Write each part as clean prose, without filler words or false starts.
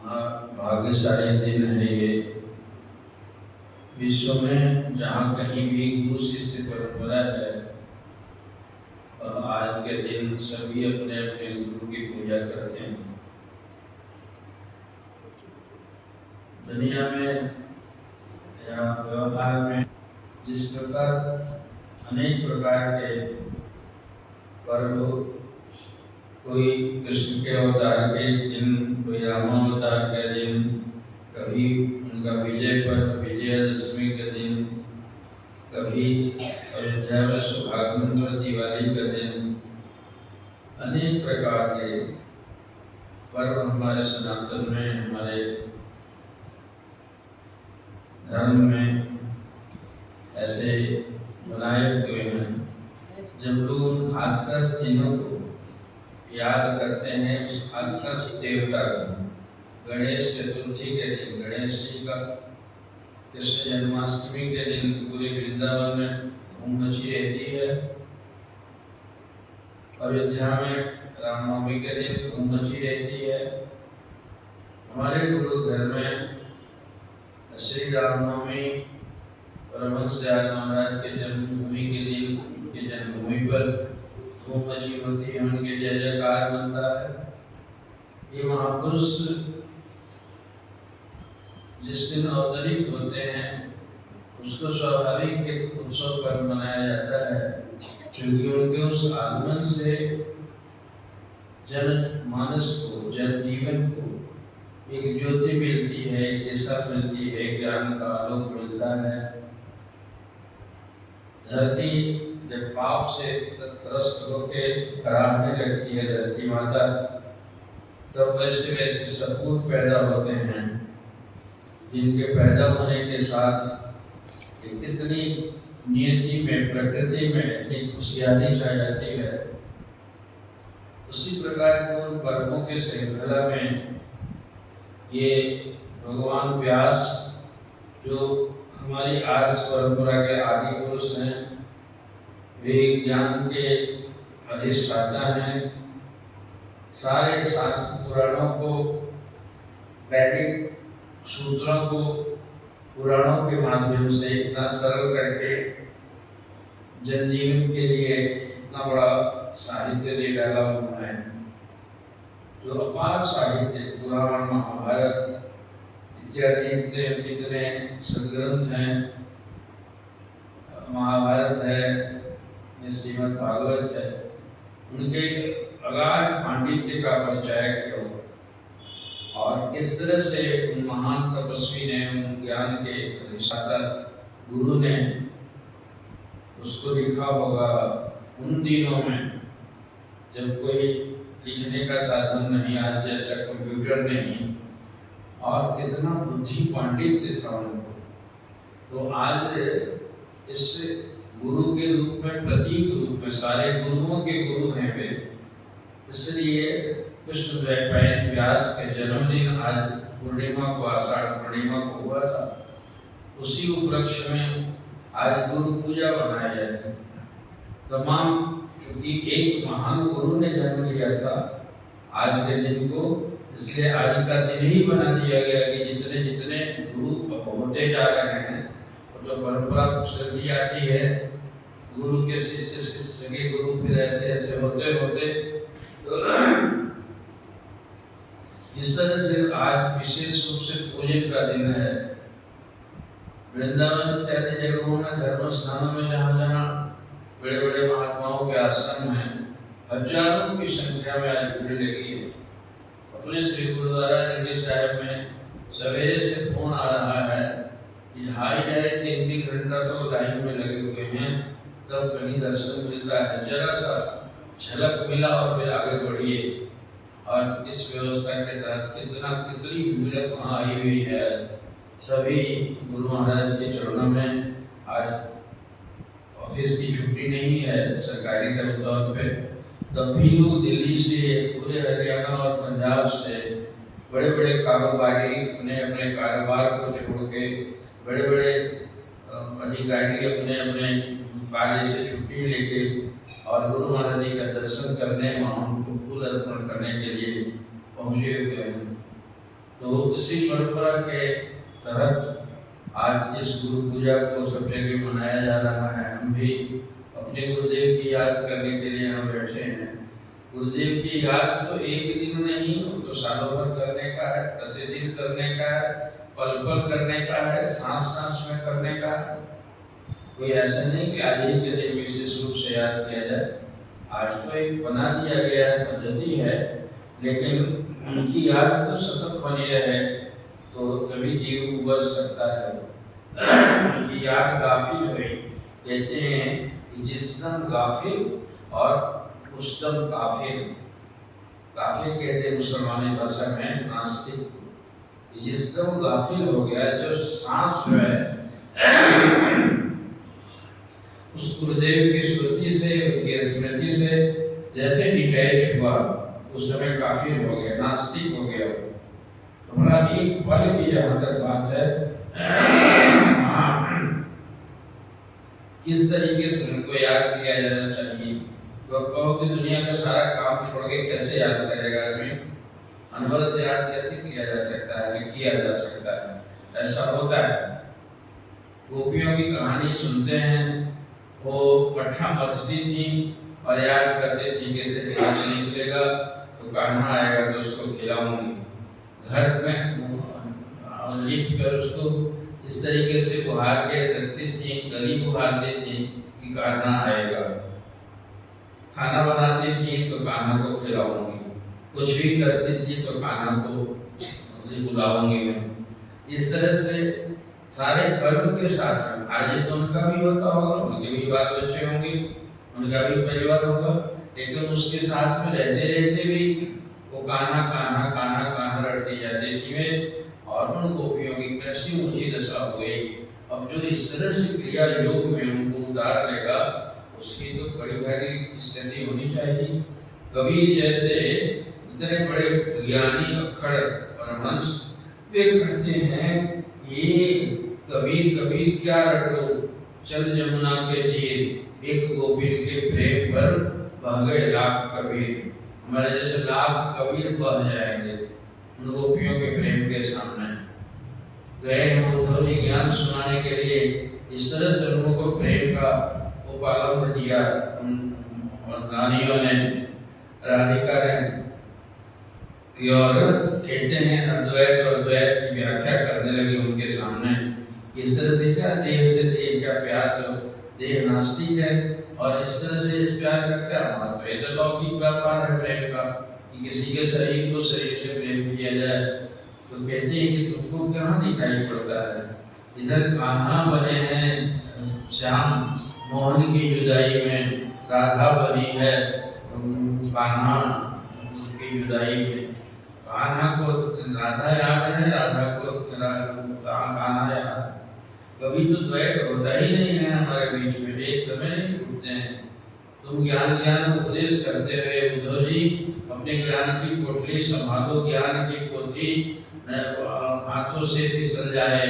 भाग्यशाली दिन है ये। विश्व में जहाँ कहीं भी गुरु शिष्य परंपरा है, आज के दिन सभी अपने अपने गुरु की पूजा करते हैं। दुनिया में या व्यवहार में जिस प्रकार अनेक प्रकार के पर्व, कोई कृष्ण के अवतार के दिन, कोई रामावतार के दिन, कभी उनका विजय पर्व विजयादशमी के दिन, कभी अयोध्या में सुहागमन पर दिवाली का दिन, अनेक प्रकार के पर्व हमारे सनातन में, हमारे धर्म में ऐसे बनाए हुए हैं। जब लोग खासकर दिनों को याद करते हैं, उस खासकर देवता को, गणेश चतुर्थी के दिन, गणेश जी का, कृष्ण जन्माष्टमी के दिन पूरे वृंदावन में धूम मची रहती है, अयोध्या में रामनवमी के दिन धूम मची रहती है। हमारे गुरु घर में श्री रामनवमी परमहंस दयाल महाराज के जन्मभूमि के दिन, उनके जन्मभूमि पर धूम मची होती है, उनके जय जयकार बनता है। ये महापुरुष जिस दिन अवतरित होते हैं उसको स्वाभाविक एक उत्सव पर मनाया जाता है, क्योंकि उनके उस आगमन से जनमानस को, जनजीवन को एक ज्योति मिलती है, एक दिशा मिलती है, ज्ञान का आलोक मिलता है। धरती जब पाप से त्रस्त होके कराहने लगती है धरती माता, तब वैसे वैसे सपूत पैदा होते हैं, जिनके पैदा होने के साथ कितनी नियति में, प्रकृति में इतनी खुशहाली छा जाती है। उसी प्रकार के उन पर्वों के श्रृंखला में ये भगवान व्यास, जो हमारी आर्ष परंपरा के आदि पुरुष हैं, वे ज्ञान के अधिष्ठाता हैं। सारे शास्त्र पुराणों को, वैदिक सूत्रों को पुराणों के माध्यम से इतना सरल करके जनजीवन के लिए इतना बड़ा साहित्य दे डाला उन्होंने। जो अपार साहित्य, पुराण, महाभारत इत्यादि जितने सदग्रंथ हैं, महाभारत है, श्रीमद् भागवत है, उनके अगाध पांडित्य का परिचय किया। और किस तरह से उन महान तपस्वी ने, उन ज्ञान के अधिष्ठाता गुरु ने उसको लिखा होगा उन दिनों में जब कोई लिखने का साधन नहीं, आज जैसा कंप्यूटर नहीं, और कितना बुद्धि पांडित्य था उनको। तो आज इस गुरु के रूप में, प्रतीक रूप में, सारे गुरुओं के गुरु हैं वे। इसलिए कृष्ण द्वैपायन व्यास के जन्मदिन आज पूर्णिमा को, आषाढ़ पूर्णिमा को हुआ था। उसी उपलक्ष्य में आज गुरु पूजा मनाई जाती है। तमाम, क्योंकि एक महान गुरु ने जन्म लिया था आज के दिन को, इसलिए आज का दिन ही बना दिया गया कि जितने जितने गुरु होते जा रहे हैं, तो परंपरा चलती आती है, गुरु के शिष्य, शिष्य के गुरु, फिर ऐसे ऐसे होते होते तो इस तरह से आज विशेष रूप से पूजन का दिन है। वृंदावन इत्यादि जगहों में, धर्म स्थानों में जहाँ जहाँ बड़े बड़े महात्माओं के आश्रम हैं, हजारों की संख्या में आज भीड़ लगी है। अपने श्री गुरुद्वारा नंदी साहिब में सवेरे से फोन आ रहा है कि 2.5-3 घंटा तो लाइन में लगे हुए हैं, तब कहीं दर्शन मिलता है। जरा सा झलक मिला और फिर आगे बढ़िए। और इस व्यवस्था के तहत कितनी भीड़ वहाँ आई हुई है। सभी गुरु महाराज के चरणों में आज ऑफिस की छुट्टी नहीं है सरकारी तौर पे, तब भी लोग दिल्ली से, पूरे हरियाणा और पंजाब से बड़े बड़े कारोबारी अपने अपने कारोबार को छोड़ के, बड़े बड़े अधिकारी अपने अपने कार्य से छुट्टी लेके और गुरु महाराज जी का दर्शन करने, वहाँ उनको फूल अर्पण करने के लिए पहुँचे हुए हैं। तो उसी परंपरा के तहत आज इस गुरु पूजा को सब जगह मनाया जा रहा है। हम भी अपने गुरुदेव की याद करने के लिए हम बैठे हैं। गुरुदेव की याद तो एक दिन नहीं, वो तो सालों भर करने का है, प्रतिदिन करने का है, पल पल करने का है, सांस सांस में करने का। कोई ऐसा नहीं कि आज ही के दिन विशेष रूप से याद किया जाए। आज तो एक बना दिया गया है, पद्धति है, लेकिन उनकी याद तो सतत बनी रहे तो तभी जीव उबर सकता है। उनकी याद गाफिल हुई, कहते हैं कि जिसदम गाफिल और उसदम काफिर। काफिर कहते हैं मुसलमानी भाषा में नास्तिक। जिसदम गाफिल हो गया, जो सांस जो है उस गुरुदेव की स्मृति से, उनकी स्मृति से जैसे डिटैच हुआ, उस समय काफिर हो गया, नास्तिक हो गया। हमारा एक पल की जहाँ तक बात है, किस तरीके से उनको याद किया जाना चाहिए। तो कहो कि दुनिया का सारा काम छोड़ के कैसे याद करेगा आदमी? अनवरत याद कैसे किया जा सकता है कि किया जा सकता है? ऐसा होता है। गोपियों की कहानी सुनते हैं, वो मट्ठा मथती थी और याद करती थी कि इससे छाछ निकलेगा तो कान्हा आएगा तो उसको खिलाऊंगी। घर में लिप कर उसको इस तरीके से बुहार के रखती थी, गली बुहारती थी कि कान्हा आएगा। खाना बनाती थी तो कान्हा को खिलाऊंगी, कुछ भी करती थी तो कान्हा को बुलाऊंगी मैं। इस तरह से सारे कर्म के साथ आर्जित तो उनका भी होता होगा, उनके भी बाल बच्चे होंगे, उनका भी परिवार होगा, लेकिन उसके साथ में रहते रहते भी वो कान्हा कान्हा कान्हा कान्हा रटती जाती थी वे। और उन गोपियों की कैसी ऊंची दशा हो गई। अब जो इस तरह से क्रिया योग में उनको उतार लेगा, उसकी तो बड़ी भारी स्थिति होनी चाहिए। कबीर जैसे इतने बड़े ज्ञानी अक्खड़ परमहंस, वे कहते हैं ये कबीर कबीर क्या रटो, चल जमुना के तीर, एक गोपीन के प्रेम पर बह गए लाख कबीर। हमारे जैसे लाख कबीर बह जाएंगे उन गोपियों के प्रेम के सामने। गए हैं उद्धव जी ज्ञान सुनाने के लिए, इस तरह से उन को प्रेम का उपालंब दिया और रानियों ने, राधिका ने। और कहते हैं अद्वैत और द्वैत की व्याख्या करने लगे उनके सामने। इस तरह से क्या देह से देह का प्यार, तो देह नास्तिक है, और इस तरह से इस प्यार का क्या महत्व है? तो लौकिक व्यापार है प्रेम का कि किसी के शरीर को शरीर से प्रेम किया जाए। तो कहते हैं कि तुमको कहाँ दिखाई पड़ता है? इधर कान्हा बने हैं श्याम मोहन की जुदाई में, राधा बनी है कान्हा की जुदाई में। कान्हा को राधा याद है, राधा को कान्हा याद। कभी तो द्वैत होता ही नहीं है हमारे बीच में, एक समय नहीं छूटते हैं। तुम ज्ञान ज्ञान उपदेश करते हुए उद्धव जी अपने ज्ञान की पोटली संभालो, ज्ञान की पोथी हाथों से फिसल जाए,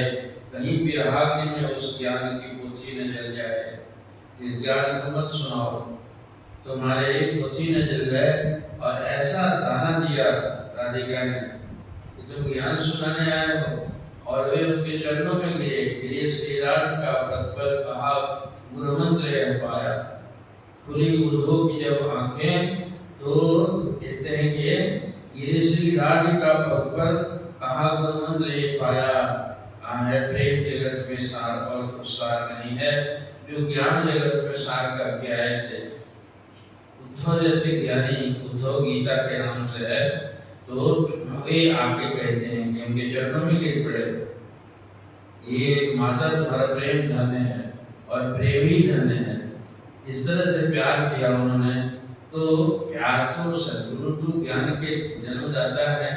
कहीं बिरहाग्नि में उस ज्ञान की पोथी न जल जाए। इस ज्ञान को मत सुनाओ, तुम्हारे एक पोथी न जल जाए। और ऐसा दाना दिया राधिका ने कि तुम ज्ञान सुनाने आए हो, और वे उनके चरणों में गिरे श्री राधिका तत्पर कहा गुरु मंत्र यह पाया। खुली उद्धव की जब आंखें तो कहते हैं कि गिरे श्री राधिका तत्पर कहा गुरु मंत्र ये पाया। कहा है प्रेम जगत में सार और कुछ सार नहीं है, जो ज्ञान जगत में सार करके आए थे। उद्धव जैसे ज्ञानी, उद्धव गीता के नाम से है, तो वे आके कहते हैं कि उनके चरणों में गिर पड़े, ये माता तुम्हारा प्रेम धन्य है और प्रेम ही धन्य है। इस तरह से प्यार किया उन्होंने। तो प्यार तो सदगुरु तो ज्ञान के जन्मदाता है।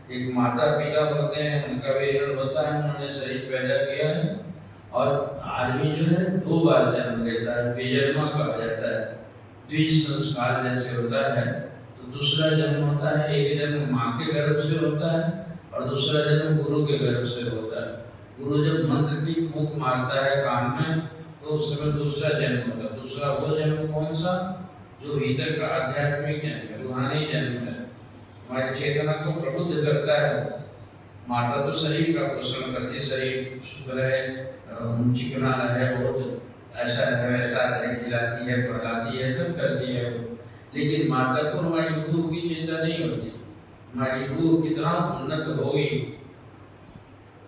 एक माता पिता होते हैं, उनका भी ऋण होता है, उन्होंने शरीर पैदा किया है। और आदमी जो है 2 बार जन्म लेता है, बेजन्मा कहा जाता है। द्विज संस्कार जैसे होता है, तो दूसरा जन्म होता है, एक जन्म माँ के गर्भ से होता है और दूसरा जन्म गुरु के गर्भ से होता है। गुरु जब मंत्र की फूंक मारता है कान में, तो उस समय दूसरा जन्म होता है। दूसरा वो जन्म कौन सा? जो भीतर का आध्यात्मिक जन्म है, रूहानी जन्म है, हमारी चेतना को प्रबुद्ध करता है। माता तो शरीर का पोषण करती, शरीर सुख रहे, चिकना रहे, बहुत ऐसा रहे वैसा रहे, खिलाती है, पहलाती है, सब करती है वो। लेकिन माता को हमारी रूह की चिंता नहीं होती, हमारी रूह कितना उन्नत होगी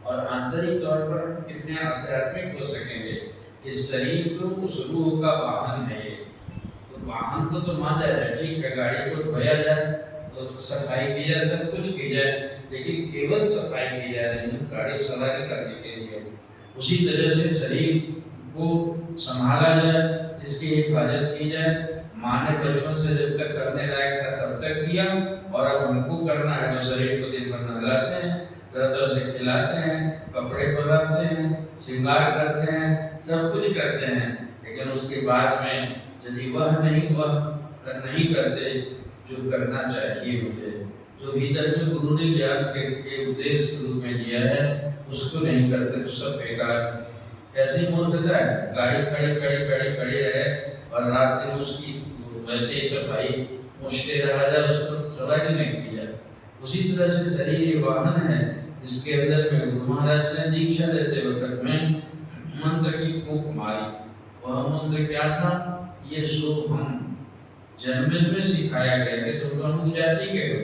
और आंतरिक तौर पर कितने आध्यात्मिक हो सकेंगे। इस शरीर तो उस रूह का वाहन है। तो वाहन को तो मान लिया जाए, ठीक है, गाड़ी को धोया जाए तो सफाई की जाए, सब कुछ की जाए, लेकिन केवल सफाई की जाए नहीं, गाड़ी सवारी करने के लिए। उसी तरह से शरीर को संभाला जाए, इसकी हिफाजत की जाए। माँ ने बचपन से जब तक करने लायक था तब तक किया, और अब हमको करना है तो शरीर को दिन भर नहलाते हैं, तरह तरह से खिलाते हैं, कपड़े पहनाते हैं, श्रृंगार करते हैं, सब कुछ करते हैं। लेकिन उसके बाद में यदि वह नहीं करते जो करना चाहिए मुझे, जो भीतर में गुरु ने ज्ञान के उद्देश्य के रूप में दिया है, उसको नहीं करते तो सब बेकार। ऐसी मूर्खता है, गाड़ी खड़ी रहे और रात दिन उसकी वैसे ही सफाई मुश्किल रहा जाए, उसको सवारी नहीं की जाए। उसी तरह से शरीर ये वाहन है, इसके अंदर में गुरु महाराज ने दीक्षा लेते वक्त में मंत्र की फूंक मारी। वह मंत्र क्या था? ये सो हम जन्म में सिखाया गया कि तुम तो अमुक जाति के हो,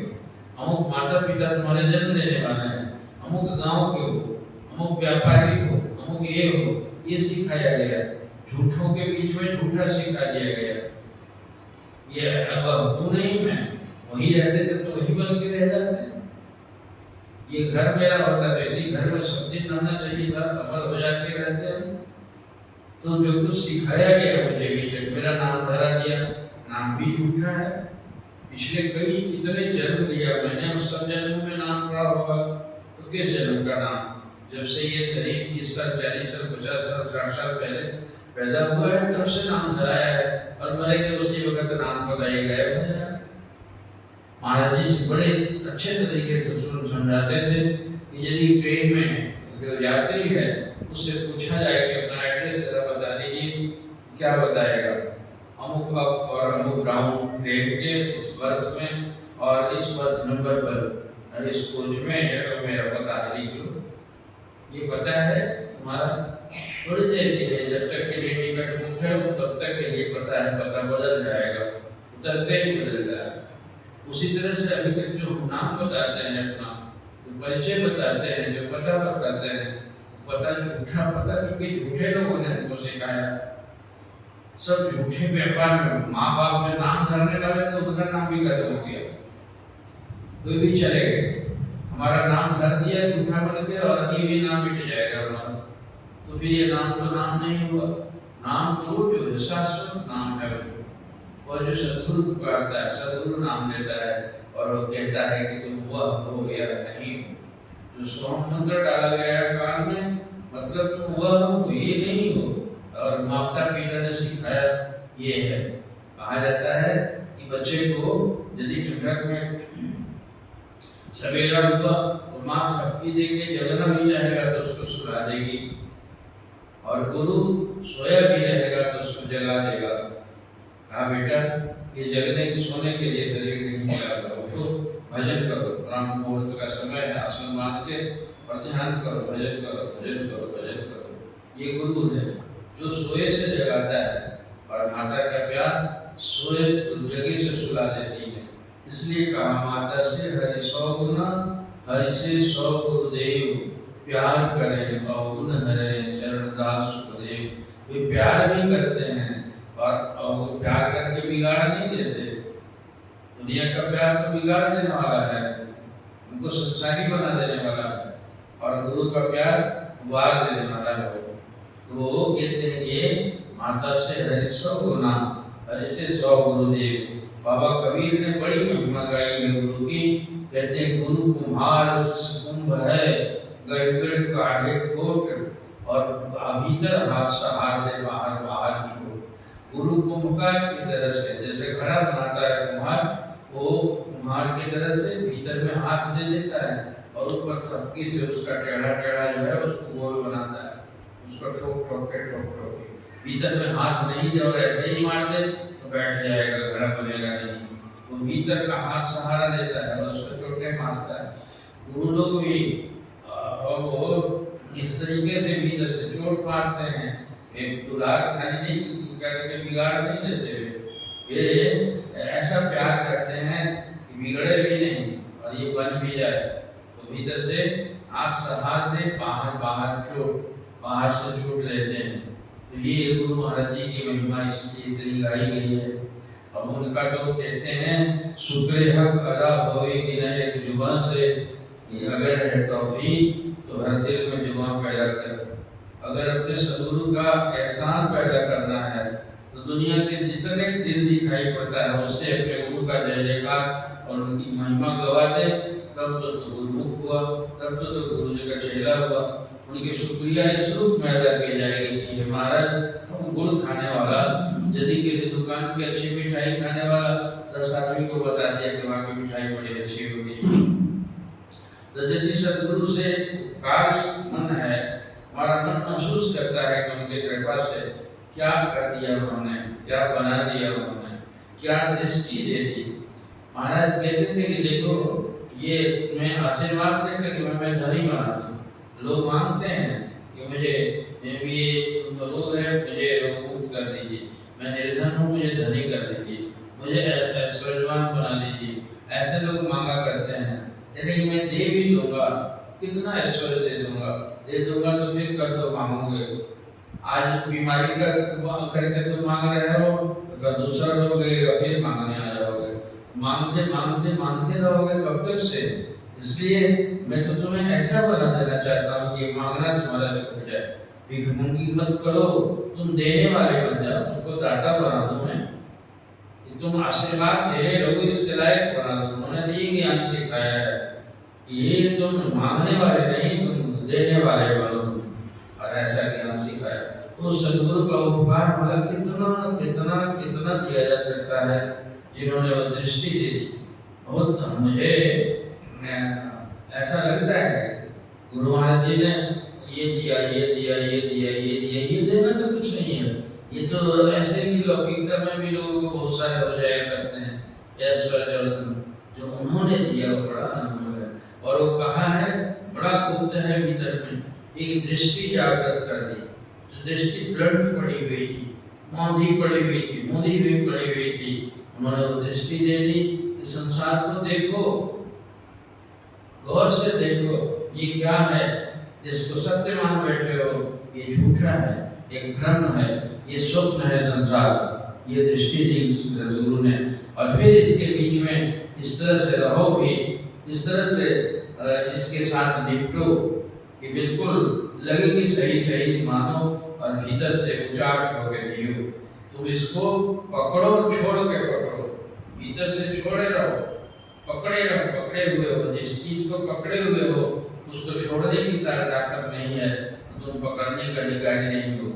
अमुक माता पिता तुम्हारे जन्म देने वाले हैं, अमुक गांव के हो, अमुक व्यापारी हो, अमुक ये हो, ये सिखाया गया। झूठों के बीच में झूठा सिखा दिया गया। ये अब तू नहीं मैं, वही रहते थे तो वही बन के रह जाते। ये घर मेरा होता तो इसी घर में सब दिन रहना चाहिए था, अमर हो जाके रहते हैं। तो जो कुछ सिखाया गया मुझे भी, जब मेरा नाम धरा दिया, नाम भी झूठा है। पिछले कितने जन्म लिया मैंने, उस सब जन्मों में नाम पड़ा होगा, तो किस जन्म का नाम? जब से ये शरीर 30 साल 40 साल 50 साल 60 साल पहले पैदा हुआ है तब से नाम धराया है, और मरेंगे उसी वक्त नाम बताए गए हो जाए। महाराज जी बड़े अच्छे तरीके से समझाते थे कि यदि ट्रेन में जो यात्री है उससे पूछा जाए कि अपना एड्रेस जरा बता दीजिए, क्या बताएगा? अमुक अप और अमुक डाउन ट्रेन के इस बर्थ में और इस बर्थ नंबर पर इस कोच में मेरा पता है, लिख लो। ये पता है तुम्हारा? थोड़ी देर के लिए, जब तक के लिए टिकट बुक है तब तक के लिए पता है, पता बदल जाएगा, उतरते ही बदल जाएगा। उसी तरह से अभी तक जो नाम बताते हैं, अपना जो परिचय बताते हैं, जो पता बताते हैं, पता झूठा पता, क्योंकि झूठे लोगों ने उनको सिखाया। सब झूठे व्यापार में माँ बाप में नाम धरने वाले थे, उनका नाम भी खत्म हो गया, कोई भी चले गए। हमारा नाम धर दिया, झूठा बन गया, और ये भी नाम मिट जाएगा हमारा, तो फिर ये नाम तो नाम नहीं हुआ। नाम जो शाश्वत नाम है, और जो सदगुरु पुकारता है, सदगुरु नाम देता है और वो कहता है कि तुम वह हो या नहीं हो। जो सोहम मंत्र डाला गया है कान में, मतलब तुम वह हो, ये नहीं हो। और माता पिता ने सिखाया ये है। कहा जाता है कि बच्चे को यदि ठंडक में सवेरा हुआ तो माँ थपकी देके जगना भी चाहेगा तो उसको सुला देगी, और गुरु सोया भी रहेगा तो उसको जगा देगा। कहा बेटा ये जगने सोने के लिए शरीर नहीं मिला, उठो भजन करो, ब्रह्म मुहूर्त का समय है, आसन मान के और ध्यान करो, भजन करो, भजन करो, भजन करो। ये गुरु है जो सोए से जगाता है, और माता का प्यार सोए जगह से सुला देती है। इसलिए कहा माता से हरि 100 गुना, हरि से 100 गुरुदेव, प्यार करें अवगुण हरें चरण दास सुखदेव। वे प्यार भी करते हैं और प्यार करके बिगाड़ नहीं देते। दुनिया का प्यार तो बिगाड़ देने वाला है, उनको संसारी बना देने वाला है, और गुरु का प्यार उबार देने वाला है। तो वो कहते हैं ये माता से हरि 100 गुना, हरि से 100 गुरुदेव। बाबा कबीर ने बड़ी महिमा गाई है गुरु की। कहते हैं गुरु कुम्हार कुंभ है, गढ़ गढ़ काढ़े कोट, और भीतर हाथ सहार दे बाहर बाहर छोड़। गुरु कुम्भकार की तरह से, जैसे घड़ा बनाता है कुम्हार, वो कुम्हार की तरह से भीतर में हाथ दे देता है, और ऊपर थपकी से उसका टेढ़ा टेढ़ा जो है उसको गोल बनाता है, उसको ठोक ठोक के भीतर में हाथ नहीं दे और ऐसे ही मार दे तो बैठ जाएगा, घड़ा बनेगा नहीं। वो भीतर का हाथ सहारा देता है और उसको चोटें मारता है। गुरु लोग भी और वो इस तरीके से भीतर से चोट मारते हैं। एक दुलार खाली नहीं करके बिगाड़ नहीं लेते हुए, ये ऐसा प्यार करते हैं कि बिगड़े भी नहीं और ये बन भी जाए। तो भीतर से आज सहार दे, बाहर से चोट लेते हैं। तो ये गुरु महाराज जी की महिमा इसलिए इतनी गाई गई है। अब उनका तो कहते हैं शुक्र हक अदा होए कि न एक जुबान से, अगर है तौफीक तो हर दिल में जुबान पैदा कर। अगर अपने सदगुरु का एहसान पैदा करना है तो दुनिया के जितने दिल दिखाई पड़ता है उससे अपने गुरु का जय जयकार और उनकी महिमा गवा दे, तब तो गुरुमुख हुआ, तब तो गुरु जी का चेला हुआ। उनके शुक्रिया इस रूप में अदा की जाएगी कि महाराज हम गुड़ खाने वाला, यदि किसी दुकान पे अच्छी मिठाई खाने वाला 10 आदमी को बता दिया कि वहाँ की मिठाई बड़ी अच्छी होती है, तो यदि सदगुरु से कार्य मन है, हमारा मन महसूस करता है कि उनके कृपा से क्या कर दिया उन्होंने, क्या बना दिया उन्होंने, क्या दृष्टि दे दी। महाराज कहते थे कि देखो ये मैं आशीर्वाद देकर मैं धनी बना दूं। लोग मांगते हैं कि मुझे ये रोग है, मुझे रोग मुक्त कर दीजिए, मैं निर्धन हूँ मुझे धनी कर दीजिए, मुझे ऐश्वर्यवान बना दीजिए, ऐसे लोग मांगा करते हैं। यदि मैं दे भी दूंगा, कितना ऐश्वर्य दे दूंगा तो फिर कर तो मांगोगे। आज बीमारी का करके तो मांग रहे हो, अगर दूसरा लोग लगेगा फिर मांगने आ जाओगे, मांगते रहोगे कब तक से। इसलिए मैं तो तुम्हें ऐसा बना देना चाहता हूँ कि मांगना तुम्हारा छूट जाए। भीख मंगी मत करो, तुम देने वाले बन जाओ, तुमको दाता बना दूं मैं, तुम आशीर्वाद देने लोग इसके लायक बना दो। उन्होंने तो ये ज्ञान सिखाया है, ये तुम मांगने वाले नहीं, तुम देने वाले बनो तुम, और ऐसा ज्ञान सिखाया। तो सदगुरु का उपकार मतलब कितना कितना कितना दिया जा सकता है, जिन्होंने वो दृष्टि दे दी। बहुत मुझे ऐसा लगता है गुरु महाराज जी ने ये दिया, ये देना तो कुछ नहीं है, ये तो ऐसे कि लौकिकता में भी लोगों को बहुत सारे हो जाया करते हैं। ऐश्वर्य जो उन्होंने दिया वो बड़ा अनुभव है, और वो कहा है बड़ा गुप्त है भीतर में। एक दृष्टि जागृत कर दी, जो दृष्टि ब्लंट पड़ी हुई थी, मूंदी पड़ी हुई थी, उन्होंने वो दृष्टि दे दी कि संसार को देखो, गौर से देखो, ये क्या है जिसको सत्य मान बैठे हो, ये झूठा है, एक भ्रम है, ये स्वप्न है संसार। ये दृष्टि दी गुरु ने, और फिर इसके बीच में इस तरह से रहो भी, इस तरह से इसके साथ निपटो कि बिल्कुल लगे कि सही मानो और भीतर से उचाट होकर जियो। तुम इसको पकड़ो, छोड़ के पकड़ो, भीतर से छोड़े रहो, पकड़े हुए हो। जिस चीज को पकड़े हुए हो उसको छोड़ने की ताकत नहीं है, तो तुम पकड़ने का अधिकारी नहीं हो।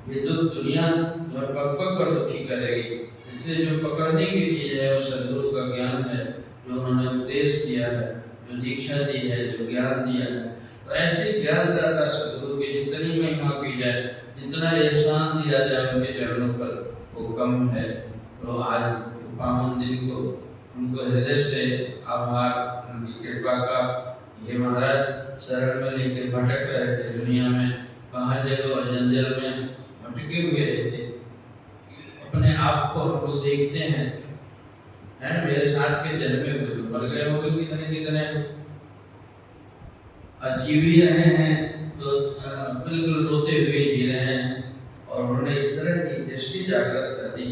ये दुख दुनिया तुम्हें पग पर दुखी करेगी। इसलिए जो पकड़ने की चीज है वो सदगुरु का ज्ञान है, जो उन्होंने उपदेश दिया है, जो दीक्षा दी है, जो ज्ञान दिया है। तो ऐसे ज्ञानदाता सदगुरु की जितनी महिमा की जाए, जितना एहसान दिया जाए उनके चरणों पर, वो कम है। तो आज पावन दिन को उनको हृदय से आभार, उनकी कृपा का। ये महाराज शरण में लेकर भटक रहे थे दुनिया में, कहाँ जगह और जंजल में भटके हुए रहते। अपने आप को हम लोग देखते हैं, मेरे साथ के जन्मे हुए जो मर गए होंगे कितने जीव ही रहे हैं, तो बिल्कुल रोते हुए जी रहे हैं। और उन्होंने इस तरह की दृष्टि जागृत कर दी।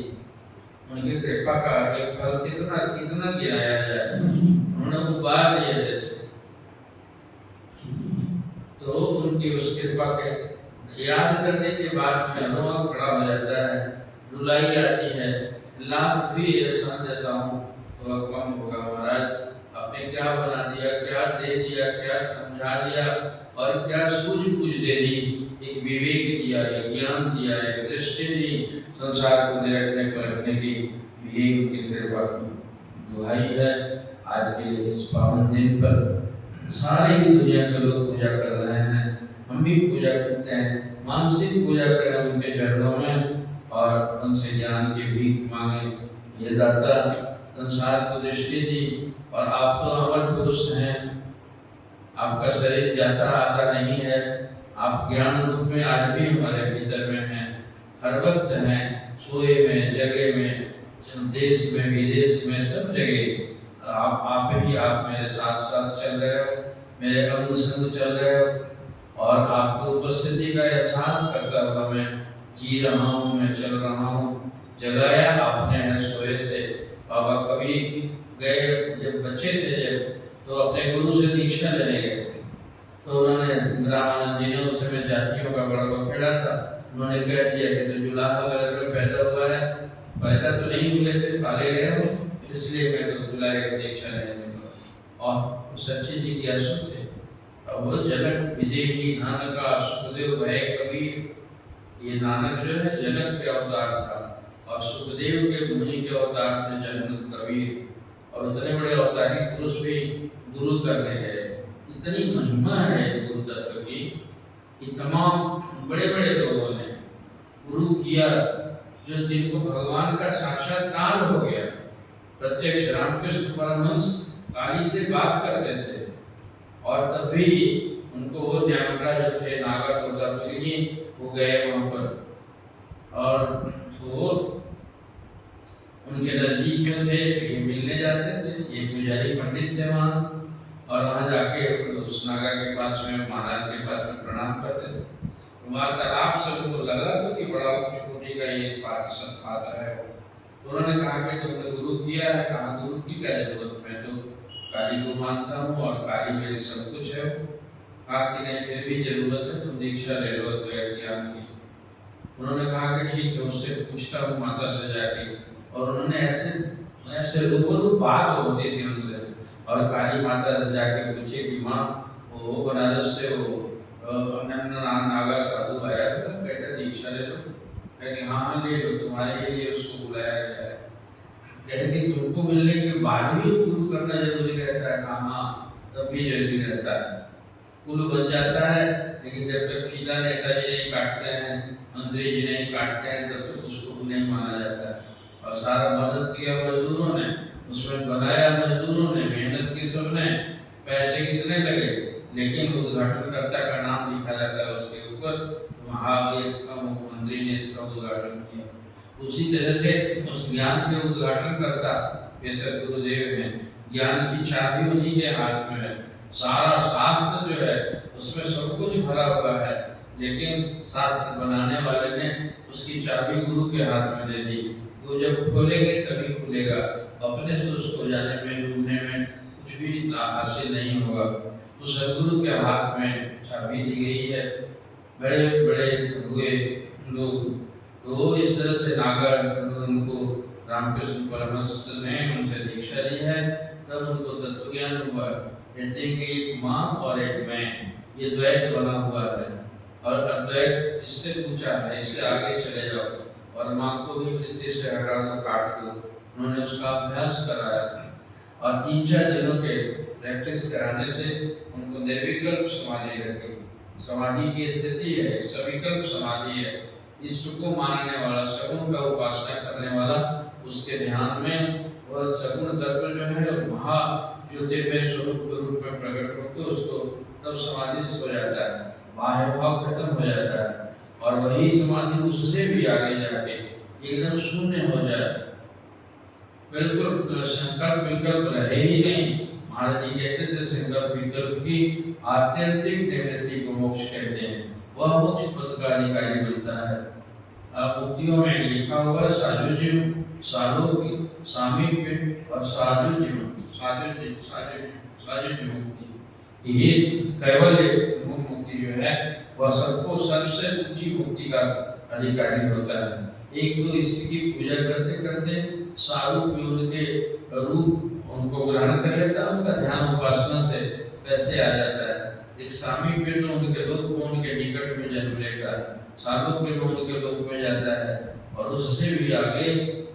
उनकी कृपा का एक फल कितना गिराया जाए, उन्होंने उबार दिया जैसे। तो उनकी उस कृपा के याद करने के बाद में रोना खड़ा हो जाता है, रुलाई आती है। लाख भी एहसान देता हूँ तो कम होगा महाराज। आपने क्या बना दिया, क्या दे दिया, क्या समझा दिया, और क्या सूझबूझ दे दी। एक विवेक दिया, एक ज्ञान दिया, एक दृष्टि दी संसार को निरखने परखने की। ये उनकी कृपा की दुहाई है। आज के इस पावन दिन पर सारी ही दुनिया के लोग पूजा कर रहे हैं, हम भी पूजा करते हैं। मानसिक पूजा करें उनके चरणों में और उनसे ज्ञान की भीख मांगे। ये दाता संसार को दृष्टि दी, और आप तो अमर पुरुष हैं, आपका शरीर जाता आता नहीं है, आप ज्ञान रूप में आज भी हमारे भीतर में हैं, हर वक्त हैं, सोए में, जगे में, देश में, विदेश में, सब जगह आप ही आप मेरे साथ साथ चल रहे हो, मेरे अंग संग चल रहे हो और आपको उपस्थिति का एहसास करता हुआ मैं जी रहा हूँ, मैं चल रहा हूँ। जगाया आपने है सोए से। बाबा कभी गए जब बच्चे थे जब, तो अपने गुरु से दीक्षा लेने गए, तो उन्होंने रामानंद जी ने उस समय जातियों का बड़ा बखेड़ा था, उन्होंने कह दिया कि तो जुलाहा वगैरह में पैदा हुआ है, पैदा तो नहीं हुए थे, पाले गए हो, इसलिए मैं तो दुलारे को दीक्षा नहीं दूंगा। और वो सच्चे जिज्ञासु थे। अब वो जनक विजयी नानका सुखदेव भय कबीर, ये नानक जो है जनक के अवतार था और सुखदेव के मुनि के अवतार थे जनक कबीर, और उतने बड़े अवतारी पुरुष भी गुरु करने गए। इतनी महिमा है गुरु तत्व की कि तमाम बड़े बड़े लोगों ने गुरु किया, जो जिनको भगवान का साक्षात्कार हो गया। प्रत्यक्ष रामकृष्ण परमहंस काली से बात करते थे और तब भी उनको वो न्यामका जो थे नागा तोतापुरी जी, वो गए वहाँ पर और वो उनके नजदीक में थे, तो ये मिलने जाते थे। ये पुजारी पंडित थे वहाँ, और वहाँ जाके उस नागा के पास में, महाराज के पास में प्रणाम करते थे। वार्तालाप से उनको लगा तो कि बड़ा उच्च कोटि का ये पात्र है। तो उन्होंने कहा कि तुमने गुरु किया है। कहा गुरु की क्या जरूरत, मैं तो काली को मानता हूँ और काली मेरी सब कुछ है। कहा कि नहीं, फिर भी जरूरत है, तुम दीक्षा ले लो अद्वैत ज्ञान की। उन्होंने कहा कि ठीक है, उससे पूछता हूँ माता से जाके। और उन्होंने ऐसे रूबरू बात होती थी उनसे, और काली माता से जाके पूछे कि माँ, वो बनारस से वो नागा साधु आया था, कहते दीक्षा ले लो। कहते हाँ ले लो, तुम्हारे ही लिए उसको बुलाया गया है। कहे कि तुमको मिलने के बाद भी गुरु करना जरूरी रहता है। कहा हाँ, तब भी जरूरी रहता है। कुल बन जाता है, लेकिन जब तक फीता नेताजी नहीं काटते हैं, मंत्री जी नहीं काटते हैं, तब तक उसको नहीं माना जाता है। और सारा मदद किया मजदूरों ने, उसमें बनाया मजदूरों ने, मेहनत की सबने, पैसे कितने लगे, लेकिन उद्घाटनकर्ता का नाम लिखा जाता है उसके ऊपर, महावीर का मुख्यमंत्री ने इसका उद्घाटन किया। उसी तरह से उस ज्ञान के उद्घाटनकर्ता बेशक गुरुदेव हैं। ज्ञान की चाबी उन्हीं के हाथ में है। सारा शास्त्र जो है उसमें सब कुछ भरा हुआ है, लेकिन शास्त्र बनाने वाले ने उसकी चाबी गुरु के हाथ में दे दी। वो जब खोलेंगे तभी खुलेगा, अपने से उसको जाने में, ढूंढने में कुछ भी हासिल नहीं होगा। तो सदगुरु के हाथ में चाबी दी गई है। बड़े बड़े हुए लोग, तो इस तरह से नागा उनको रामकृष्ण परमहंस ने उनसे दीक्षा ली है, तब उनको तत्व ज्ञान हुआ। कहते हैं कि एक माँ और एक मैं, ये द्वैत बना हुआ है, और अद्वैत इससे पूछा है, इससे आगे चले जाओ, और माँ को भी पृथ्वी से हटा दो, काट दो। उन्होंने उसका अभ्यास कराया, और 3-4 दिनों के प्रैक्टिस कराने से उनको निर्विकल्प समाधि लग गई। समाधि की स्थिति है, सविकल्प समाधि है। इष्ट को मानने वाला, सगुण का उपासना करने वाला, उसके ध्यान में वह सगुण तत्व जो है महा ज्योतिर्मय स्वरूप के रूप में प्रकट होकर उसको तब समाधि हो जाता है, बाह्य भाव खत्म हो जाता है, और वही समाधि उससे भी आगे जाके एकदम शून्य हो जाए, बिल्कुल संकल्प विकल्प रहे ही नहीं। महाराज जी कहते थे संकल्प विकल्प की आत्यंतिक निवृत्ति को मोक्ष कहते हैं। वह मोक्ष पद का अधिकारी बनता है। मुक्तियों में लिखा हुआ साजुज्य, सालोक्य, सामीप्य और साजुज्य मुक्ति। ये कैवल्य मुक्ति जो है वह सबको सबसे ऊंची मुक्ति का अधिकारी होता है। एक तो इसकी पूजा करते करते सारूप उनके रूप उनको ग्रहण कर लेता है, उनका ध्यान उपासना से वैसे आ जाता है। एक सामीप्य तो उनके लोक में, उनके निकट में जन्म लेता है, सालोक्य तो उनके लोक में जाता है, और उससे भी आगे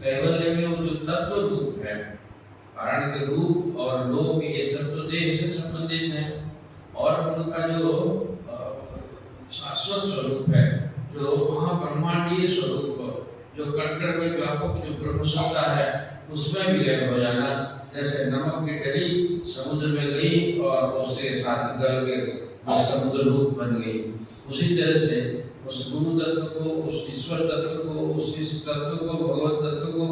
कैवल्य में वो जो तत्व रूप है, कारण के रूप और लोक ये सब तो देह से संबंधित हैं, और उनका जो शाश्वत स्वरूप है, जो महाब्रह्मांडीय स्वरूप, जो कण कण में व्यापक जो ब्रह्म सत्ता है, उसमें विलय हो जाना, जैसे नमक की डली समुद्र में गई और उससे साथ गल के समुद्र रूप बन गई, उसी तरह से उस गुरु तत्व को, उस ईश्वर तत्व को, उस इस तत्व को, भगवत तत्व को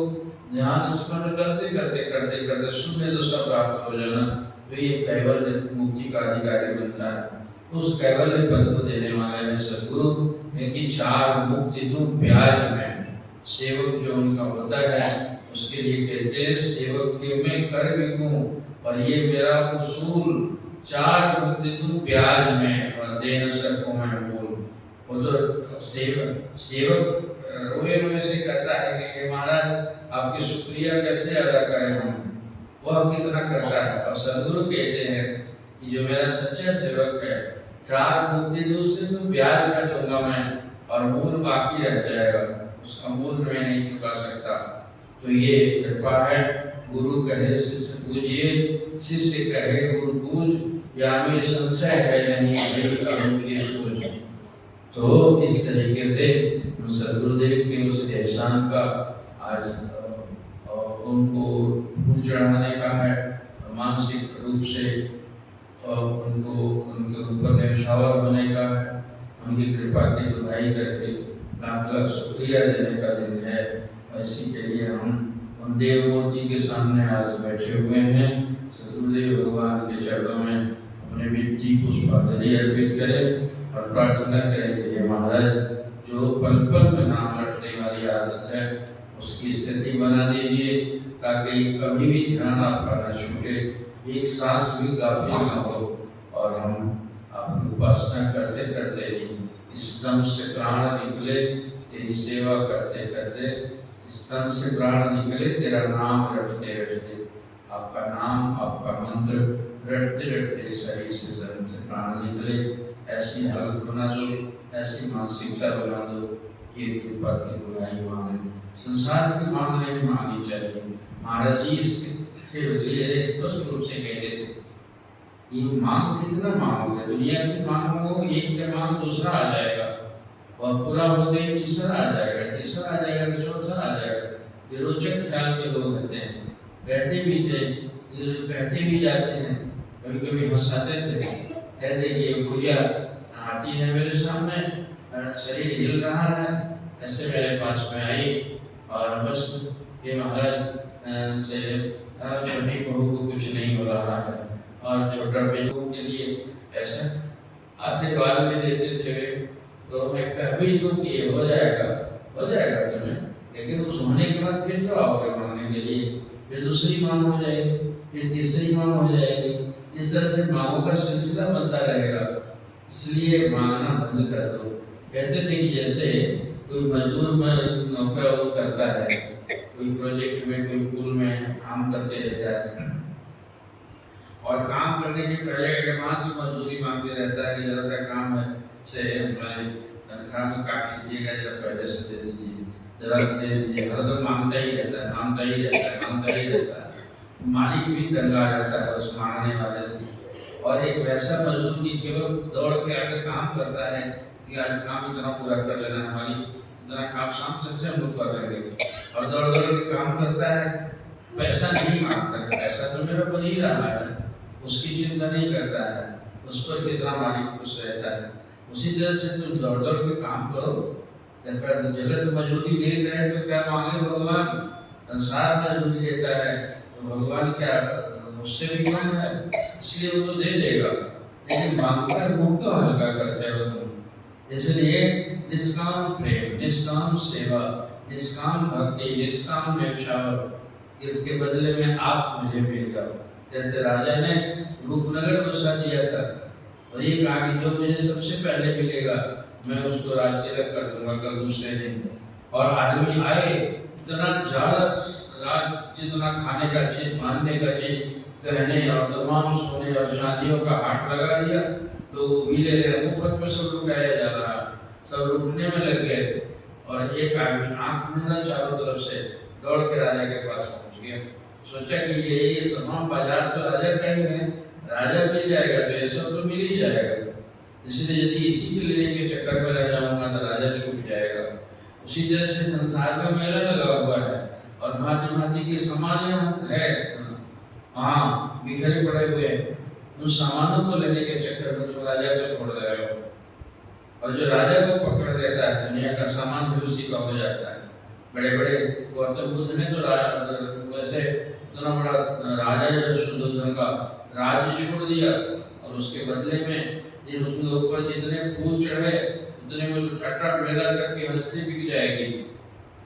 ध्यान स्मरण करते करते करते करते शून्य दशा प्राप्त हो जाना, तो ये कैवल्य मुक्ति का अधिकारी बनता है। उस कैवल्य पद को देने वाले हैं सदगुरु। कि 4 मुक्ति तुम ब्याज में, सेवक जो उनका होता है उसके लिए कहते हैं सेवक के मैं कर बिकूं और ये मेरा उसूल, 4 मुक्ति तुम ब्याज में और दे न सकूं मैं मूल। वो तो सेवक रोए रोए से कहता है कि हे महाराज आपकी शुक्रिया कैसे अदा करें हम, वह कितना करता है। और सदगुरु कहते हैं कि जो मेरा सच्चा सेवक है 4 मुक्ति दूसरे तो ब्याज में दूंगा मैं और मूल बाकी रह जाएगा, उसका मूल मैं नहीं चुका सकता। तो ये कृपा है। गुरु कहे शिष्य पूजिए, शिष्य कहे गुरु पूज, या में संशय है नहीं मेरी अरुण की सूझ। तो इस तरीके से सदगुरुदेव के उस एहसान का आज उनको फूल चढ़ाने का है, मानसिक रूप से उनको उनके ऊपर निछावर होने का है, उनकी कृपा की दुहाई करके लाख लाख शुक्रिया देने का दिन है। इसी के लिए हम उन देव मूर्ति के सामने आज बैठे हुए हैं। सदगुरुदेव भगवान के चरणों में अपने मिट्टी पुष्पांजलि अर्पित करें और प्रार्थना करें कि हे महाराज जो पल पल में नाम रटने वाली आदत है उसकी स्थिति बना दीजिए, ताकि कभी भी ध्यान आपका न छूटे, एक सांस भी गाफिल न हो और हम आपकी उपासना करते करते ही इस दम से प्राण निकले, तेरी सेवा करते करते इस तन से प्राण निकले, तेरा नाम रटते रटते, आपका नाम आपका मंत्र रटते रटते सही से जन्म से प्राण निकले। ऐसी हालत बना दो, ऐसी मानसिकता बना दो, ये कृपा की दुहाई मांगे। संसार की मांग नहीं मांगनी चाहिए। महाराज जी इसके लिए स्पष्ट रूप से कहते थे, ये मांग कितना मांगोगे, दुनिया की मांग मांगोगे, एक के मांग दूसरा आ जाएगा और पूरा होते ही तीसरा आ जाएगा, तीसरा आ जाएगा तो चौथा आ जाएगा। ये रोचक ख्याल के लोग होते हैं, कहते भी थे, कहते भी जाते हैं, कभी कभी हंसाते थे, कहते कि ये बुढ़िया आती है मेरे सामने, शरीर हिल रहा है, ऐसे मेरे पास में आई और बस ये महाराज से छोटी बहू को कुछ नहीं हो रहा है और छोटा बेटों के लिए ऐसा आशीर्वाद भी देते थे। तो मैं कह भी दूँ कि ये हो जाएगा तुम्हें, लेकिन उस होने के बाद फिर तो आओगे मांगने के लिए, फिर दूसरी मांग हो जाएगी, फिर तीसरी मांग हो जाएगी, इस तरह से मांगों का सिलसिला बनता रहेगा। इसलिए मांगना बंद कर दो। कहते थे कि जैसे कोई मजदूर में नौका वो करता है, कोई प्रोजेक्ट में कोई पुल में काम करते रहता है और काम करने के पहले एडवांस मजदूरी मांगते रहता है कि जरा सा काम है से हमारे तनख्वाह में काट लीजिएगा, जरा पहले से दे दीजिए, जरा दे दीजिए। हरदम मांगता ही रहता है, मांगता ही रहता है, मांगता ही रहता है। मालिक भी तंग आ जाता है उस मांगने वाले से। और एक वैसा मजदूर की केवल दौड़ के आके काम करता है कि आज काम इतना पूरा कर लेना है, हमारी इतना काम शाम तक से हम लोग कर लेंगे, और दौड़ दौड़ के काम करता है, पैसा नहीं मांगता, पैसा तो मेरा बन ही रहा है, उसकी चिंता नहीं करता है, उस पर कितना मालिक खुश रहता है। उसी तरह से तुम दौड़ दौड़ के काम करो, जगत मजदूरी देता है तो क्या मांगे भगवान, संसार मजदूरी देता है तो भगवान क्या मुझसे भी कम है, इसलिए वो तो दे देगा, लेकिन मांगकर मुंह क्यों हल्का करते हो तुम। इसलिए निष्काम प्रेम, निष्काम सेवा, निष्काम भक्ति, निष्काम न्यौछावर, इसके बदले में आप मुझे मिल जाओ। जैसे राजा ने रूपनगर बसा दिया था और ये कहा कि जो मुझे सबसे पहले मिलेगा मैं उसको राज तिलक कर दूंगा कल दूसरे दिन। और आदमी आए, इतना ज़्यादा जितना खाने का चीज, मानने का चीज, गहने और तमाम सोने और चांदियों का हाट लगा दिया, लोग भी ले रहे, मुफ्त में सब लुटाया जा रहा, सब लुटने में लग गए। और एक आदमी आंख मूंदा चारों तरफ से दौड़ के राजा के पास पहुंच गया, सोचा कि ये तमाम बाजार तो राजा का ही है, राजा मिल जाएगा तो ये सब तो मिल ही जाएगा, इसलिए यदि इसी के लेने के चक्कर में रह जाऊंगा तो राजा छूट जाएगा। उसी तरह से संसार का मेला लगा हुआ है और भांति भांति के सामान यहाँ है, वहाँ बिखरे पड़े हुए हैं, उन सामानों को लेने के चक्कर में तुम राजा को छोड़ रहे हो, और जो राजा को पकड़ देता है दुनिया का सामान भी उसी का हो जाता है। बड़े बड़े गौतम बुद्ध ने तो वैसे इतना बड़ा राजा जो शुद्धोधन का राज्य छोड़ दिया, और उसके बदले में उसके ऊपर जितने फूल चढ़े उतने में तो टट्टा बेला तक की हस्ती बिक जाएगी,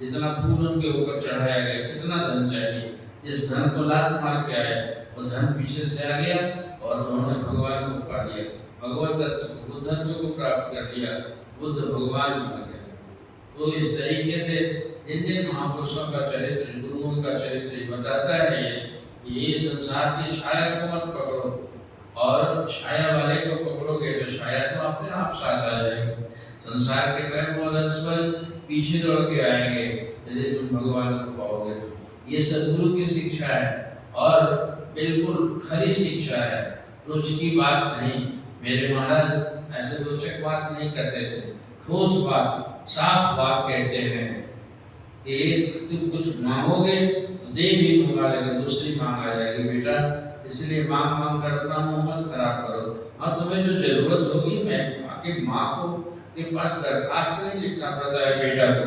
जितना फूल उनके ऊपर चढ़ाया गया, कितना धन चाहिए। जिस धन को लात मार के आए वो धन पीछे से आ गया और उन्होंने भगवान को पा लिया, भगवत तत्व बुद्धत्व को प्राप्त कर लिया, बुद्ध भगवान बन गए। तो इस तरीके से जिन जिन महापुरुषों का चरित्र, गुरुओं का चरित्र बताता है ये संसार की छाया को मत पकड़ो, और छाया वाले को पकड़ोगे तो छाया तो अपने आप साथ आ जाएगा। संसार के पैर पीछे दौड़ के आएंगे यदि तुम भगवान को पाओगे। ये सद्गुरु की शिक्षा है और बिल्कुल खरी शिक्षा है, रोज की बात नहीं। मेरे महाराज ऐसे रोचक बात नहीं करते थे, ठोस बात, साफ बात कहते हैं कि तुम कुछ मांगोगे तो दे भी दूंगा, लेकिन दूसरी मांग आ जाएगी बेटा, इसलिए मांग मांग कर अपना मुंह मत खराब करो। हाँ, तुम्हें जो जरूरत होगी, मैं आपकी माँ को के पास दरखास्त नहीं लिखना पड़ता है बेटा को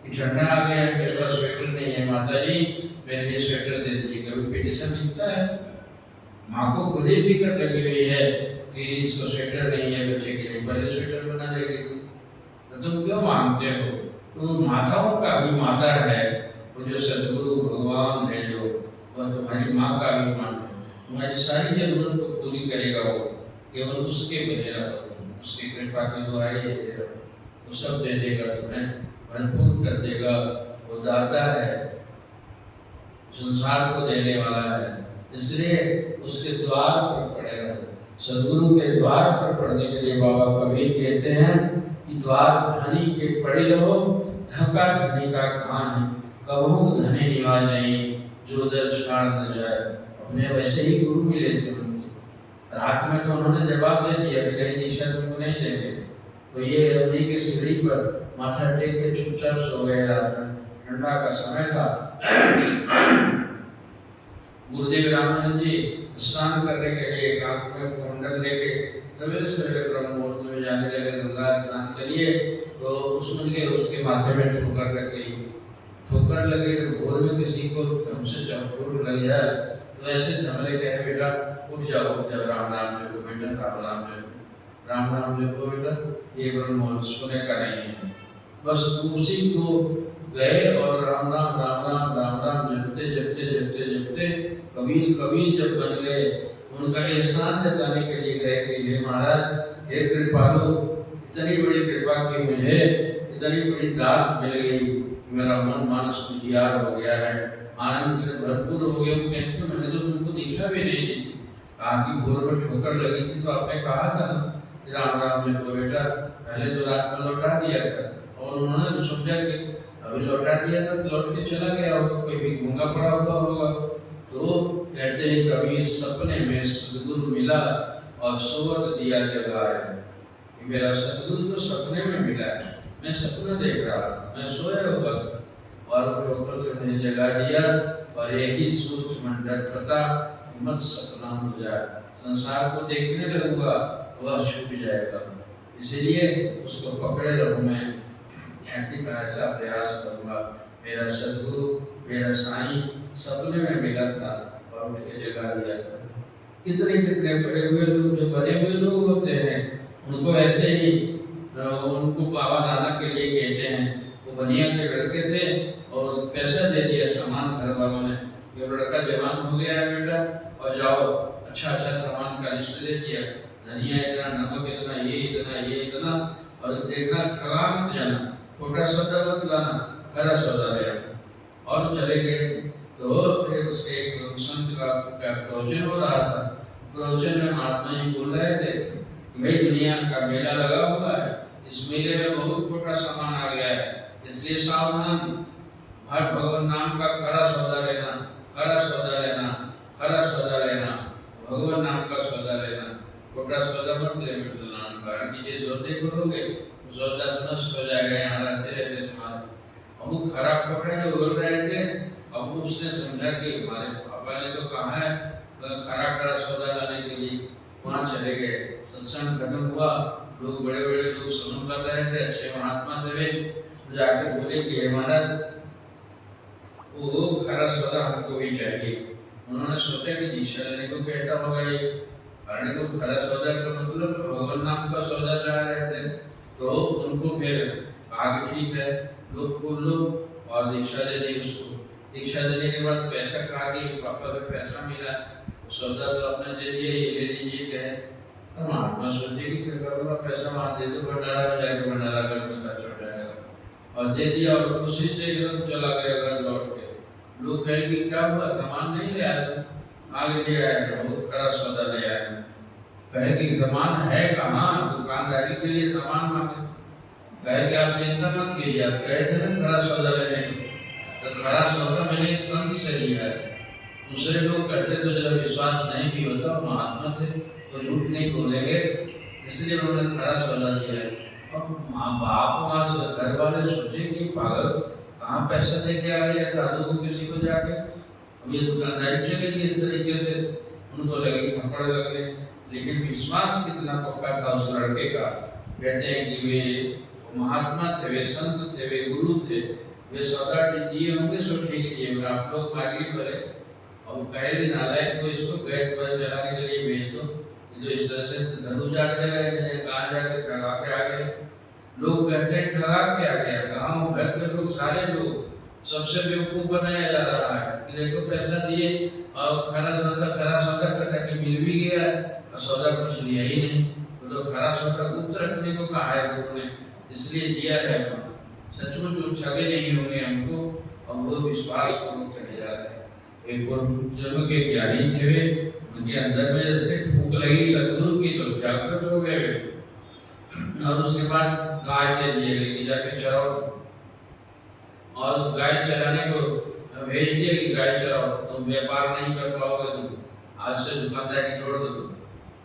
कि ठंडा आ गया है, मेरे पास स्वेटर नहीं है, माता जी मेरे लिए स्वेटर दे दीजिए, कभी पिटीशन लिखता है? माँ को खुद ही फिक्र लगी हुई है कि इसको स्वेटर नहीं है बच्चे के लिए, पहले स्वेटर बना देगी, तो तुम क्यों मांगते हो? तो माताओं का भी माता है, वो जो सद्गुरु भगवान है, जो वह तुम्हारी माँ का भी मान है, तुम्हारी सारी जरूरत को पूरी करेगा, वो केवल उसके बने रहो, उसकी कृपा की दुआएं देते रहो, वो सब दे देगा, तुम्हें भरपूर कर देगा। वो दाता है, संसार को देने वाला है, इसलिए उसके द्वार पर पड़े रहो। सद्गुरु के द्वार पर पड़ने के लिए बाबा कबीर कहते हैं कि द्वार धनी के पड़े रहो, धक्का धनी का कहाँ है, कबहू धनी निवा नहीं, जो दर छाड़ न जाए। अपने वैसे ही गुरु मिले थे उनके, रात में तो उन्होंने जवाब दे दिया कि मेरी दीक्षा तुमको नहीं देंगे, तो ये उन्हीं की सीढ़ी पर माथा टेक के चुपचाप सो गए। रात में ठंडा का समय था, गुरुदेव रामानंद जी स्नान करने के लिए आंख में कुंडल लेके सवेरे सवेरे ब्रह्म मुहूर्त में जाने लगे गंगा स्नान के लिए, तो उसके माथे में ठोकर लग गई। ठोकर लगे तो भोर में किसी को हमसे चोट लग जाए तो ऐसे समझे कहे बेटा उठ जाओ, राम राम जपो बेटा, राम राम जपो बेटा, ये ब्रह्म मुहूर्त सोने का नहीं है। बस उसी को गए और राम राम राम राम राम राम जपते जपते जपते जपते कबीर जब बन गए, उनका एहसान जताने के लिए गए कि हे महाराज, हे कृपालु, इतनी बड़ी कृपा की मुझे, इतनी बड़ी दात मिल गई, मेरा मन मानस उजियार हो गया है, आनंद से भरपूर हो गया। तो मैंने तो तुमको दीक्षा भी नहीं दी थी, कहा कि भोर में ठोकर लगी थी तो आपने कहा था ना राम राम जपो बेटा, पहले तो रात में लौटा दिया था, और उन्होंने तो समझा कि अभी लौटा दिया था तो लौट के चला गया होगा, कोई भी गूंगा पड़ा हुआ होगा। तो कहते हैं कभी सपने में सद्गुरु मिला और सोवत दिया जगाया। मेरा सद्गुरु तो सपने में मिला है, मैं सपना देख रहा था, मैं सोया हुआ था और ठोकर से मुझे जगा दिया, और यही सोच मंडल पता मत सपना हो जाए, संसार को देखने लगूंगा वह छूट जाएगा, इसलिए उसको पकड़े रहूं मैं, ऐसा प्रयास करूंगा। मेरा सद्गुरु, मेरा साईं सपने में मिला था और उठ के जगा दिया था। कितने कितने बड़े हुए लोग, जो बने हुए लोग होते हैं, उनको ऐसे ही उनको बाबा नानक के लिए कहते हैं, वो बनिया के लड़के थे और पैसा दे दिया सामान घर वालों ने, ये लड़का जवान हो गया है बेटा, और जाओ अच्छा अच्छा सामान का लिस्ट दे दिया, धनिया इतना, नमक इतना, ये इतना, और देखना ठगा मत जाना, छोटा सौदा मत लाना, खरा सौदा ले आना, और चले गए। तो एक संत का प्रवचन हो रहा था, प्रवचन में महात्मा जी बोल रहे थे कि भाई दुनिया का मेला लगा हुआ है, इस मेले में बहुत छोटा सामान आ गया है, इसलिए सावधान, हर भगवान नाम का खरा सौदा लेना, खरा सौदा लेना, खरा सौदा लेना, भगवान नाम का सौदा लेना, छोटा सौदा मत ले नाम का, कि सौदे करोगे सौदा तो नष्ट हो जाएगा, यहाँ रहते रहते तुम्हारे। अब वो खराब कपड़े जो बोल रहे थे, अब उसने समझा कि हमारे पापा ने तो कहा है खरा खरा सौदा लाने के लिए वहाँ चले गए। सत्संग खत्म हुआ, लोग बड़े बड़े लोग सुन कर रहे थे, अच्छे महात्मा थे वे, जाके बोले कि महाराज वो खरा सौदा हमको भी चाहिए। उन्होंने सोचा कि दीक्षा लेने को कहता होगा ये, कारण को खरा सौदा का मतलब तो भगवान नाम का सौदा चाह रहे थे। तो उनको फिर आगे ठीक है लोग खोल लो और दीक्षा दे दी उसको। दीक्षा देने के बाद पैसा कहा कि पापा को पैसा मिला, सौदा तो आपने दे दिया, ये ले लीजिए कहे। तो महात्मा सोचे कि क्या करूँगा, पैसा वहाँ दे दो, भंडारा में जाके भंडारा करने का छोड़ जाएगा, और दे दिया और खुशी से एकदम चला गया घर लौट के। लोग कहे कि क्या हुआ, सामान नहीं ले आया, आगे ले आया, बहुत खरा सौदा ले आया। कहे कि सामान है कहाँ, दुकानदारी के लिए सामान मांगे। कहे कि आप चिंता मत कीजिए, आप कहे थे ना खरा सौदा लेने, तो खरा सौदा मैंने एक संत से लिया है। दूसरे लोग कहते तो जरा विश्वास नहीं भी होता, महात्मा थे तो झूठ नहीं बोलेंगे, इसलिए उन्होंने खरा सौदा लिया है। और माँ बाप वहाँ से घर वाले सोचे कि पागल कहाँ पैसा दे के आ गया साधु को किसी को जाके, अब ये दुकानदारी चलेगी इस तरीके से। उनको लगी थप्पड़ लगने, लेकिन विश्वास कितना पक्का था उस लड़के का। कहते हैं कि वे महात्मा थे, वे संत थे, वे गुरु थे, वे सौदा दिए होंगे सो ठीक दिए होंगे, आप लोग मांगिए भले। और कहेगी नालायक को इसको गैस पर चलाने के लिए भेज दो, जो इस तरह से घर उजाड़ देगा, कहाँ जाके ठगा के आ गए। लोग कहते हैं ठगा के आ गया, गाँव घर के लोग सारे लोग सबसे बेवकूफ बनाया जा रहा है। देखो पैसा दिए और खरा सौदा करता कि मिल भी गया और सौदा कुछ लिया ही नहीं। तो खरा सौदा गुप्त रखने को कहा है गुरु ने, इसलिए दिया है। सचमुच वो ठगे नहीं होंगे हमको, और वो विश्वास को कहे जा रहे हैं। एक पूर्व जन्म के ज्ञानी थे वे, उनके अंदर में जैसे फूंक लगी सदगुरु की, तो जागृत हो गए। और उसके बाद गाय दे दिए गए कि जाके चराओ, और गाय चराने को भेज दिया कि गाय चराओ, तुम व्यापार नहीं कर पाओगे, तुम आज से दुकानदारी छोड़ दो।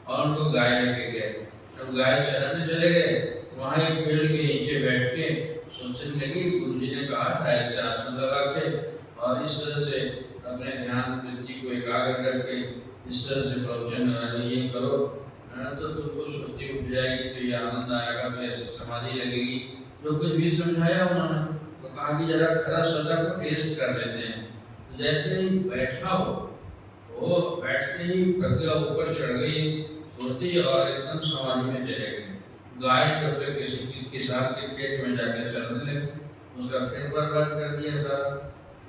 और उनको गाय लेके गए, तब गाय चराने चले गए। वहाँ एक पेड़ के नीचे बैठ के सोचने लगी, गुरुजी ने कहा था ऐसे आसन लगा के और इस तरह से अपने ध्यान वृत्ति को एकाग्र करके इस तरह से प्रवचन ये करो, तो तुमको श्रुति उठ जाएगी, तो ये आनंद आएगा, तो ऐसे समाधि लगेगी। जो कुछ भी समझाया उन्होंने, तो कहा कि जरा खरा सौदा को टेस्ट कर लेते हैं। तो जैसे ही बैठा वो बैठते ही प्रज्ञा ऊपर चढ़ गई, सोची और एकदम समाधि में चले गए। गाय तब तक किसी किसान के खेत में जाकर चलने लगे, उसका खेत बर्बाद कर दिया सारा।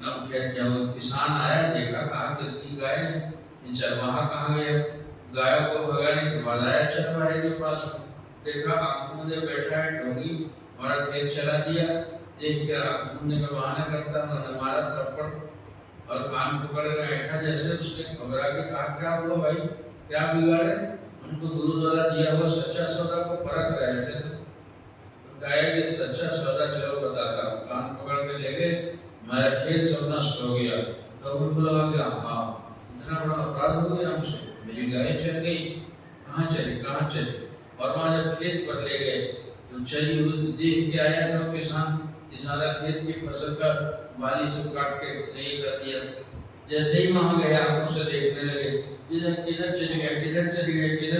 अब खेत जब किसान आया, देखा कहा किसकी गाय है, ये चरवाहा कहाँ गया। गायों को भगाने के बाद आया चरवाहे के पास, देखा आंख मूंदे बैठा है ढोंगी, हमारा खेत चला दिया। देख के आंख मूंदने का बहाना करता, उन्होंने मारा थप्पड़ और कान पकड़ के बैठा। जैसे उसने घबरा के कहा क्या हुआ भाई, क्या बिगाड़े। उनको गुरु द्वारा दिया हुआ सच्चा सौदा को परख रहे थे, तो कहे कि सच्चा सौदा चलो बताता हूँ। कान पकड़ के ले गए, हमारा खेत सब नष्ट हो गया। तो उनको लगा कि हाँ इतना बड़ा अपराध हो गया हमसे, मेरी गाय चल गई, कहाँ चली। और वहाँ जब खेत पर ले गए तो चली हुई देख के आया था किसान, सारा खेत की फसल का बाली से काट के नहीं कर दिया। जैसे ही वहाँ गए आंखों से देखने लगे, किधर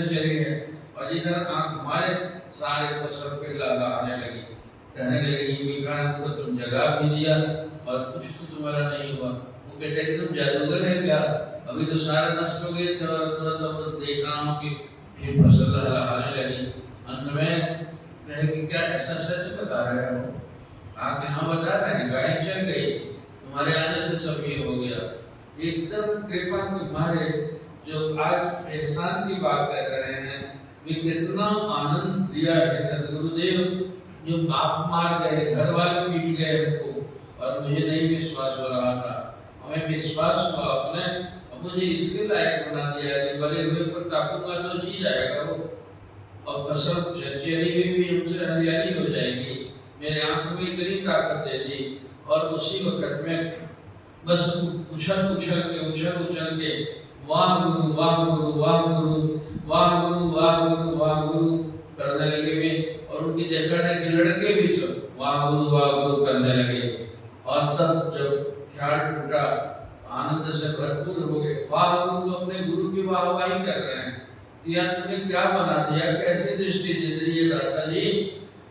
चली गए, और इधर आंख मारे सारे फसल फिर आने लगी। कहने लगे बिगाड़ हमको तुम जगा भी दिया और कुछ तो तुम्हारा नहीं हुआ। वो कहते कि तुम जादूगर है क्या, अभी तो सारे नष्ट हो गए थे और तुरंत देख रहा हूँ कि फिर फसल लहराने लगी। अंत में कहे कि क्या ऐसा सच बता रहे हो, आप यहाँ बता रहे हैं गाय चल गई थी, तुम्हारे आने से सब ये हो गया। एकदम कृपा के मारे जो आज एहसान की बात कर रहे हैं, वे कितना आनंद दिया है सदगुरुदेव। जो बाप मार गए, घर वाले पीट गए हमको, और मुझे नहीं विश्वास हो रहा था, हमें विश्वास हुआ अपने, और मुझे इसके लायक बना दिया कि बड़े हुए पर ताकूंगा तो जी जाएगा वो, और फसल चली हुई भी हमसे हरियाली हो जाएगी। मेरे आंख में इतनी ताकत दे दी, और उसी वक्त में बस उछल के वाह गुरु वाह गुरु वाह गुरु वाह गुरु वाह गुरु वाह गुरु करने लगे वे। और उनकी देखा था कि लड़के भी सब वाह गुरु करने लगे। और तब जब ख्याल टूटा, आनंद से भरपूर हो गए। वाह गुरु, अपने गुरु की वाहवाही कर रहे हैं, यह तुमने क्या बना दिया, कैसी दृष्टि दे दी है दाता जी।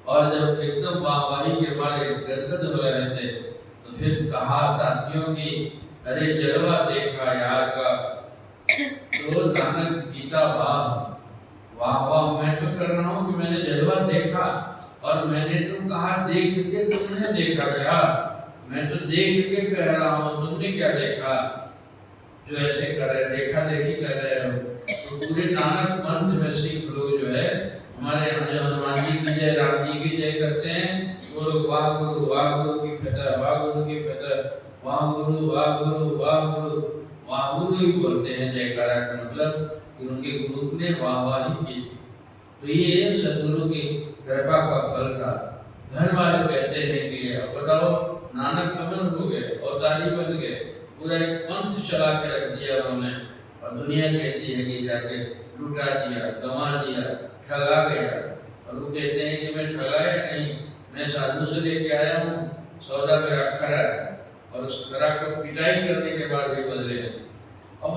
और जब एकदम वाहवाही के मारे गदगद हो रहे थे तो फिर कहा साथियों की, अरे जलवा देखा यार का। तो नानक गीता वाह वाह मैं तो कर रहा हूँ कि मैंने जलवा देखा, और मैंने तो कहा देख के तुमने देखा क्या? मैं तो देख के कह रहा हूँ, तुमने क्या देखा जो ऐसे कर रहे, देखा देखी कर रहे हो। तो पूरे नानक पंथ में सिख लोग जो है हमारे यहाँ जो हनुमान जी की जय, राम जी की जय करते हैं, वो लोग वाह गुरु की फतह, वाह गुरु की फतह, वाह गुरु वाह गुरु वाह गुरु वाह गुरु ही बोलते हैं। जयकारा का मतलब कि उनके गुरु ने वाहवाही की थी। तो ये सदगुरु की कृपा का फल था। घर वाले कहते हैं कि अब बताओ नानक कमल हो गए, अवतारी बन गए, पूरा एक पंथ चला के रख दिया उन्होंने, और दुनिया कहती है कि जाके लुटा दिया, गंवा दिया, ठगा गया। और वो कहते हैं कि मैं ठगाया नहीं, मैं साधु से लेके आया हूँ, सौदा मेरा खरा है, और उस खरा को पिटाई करने के बाद भी बदले हैं। अब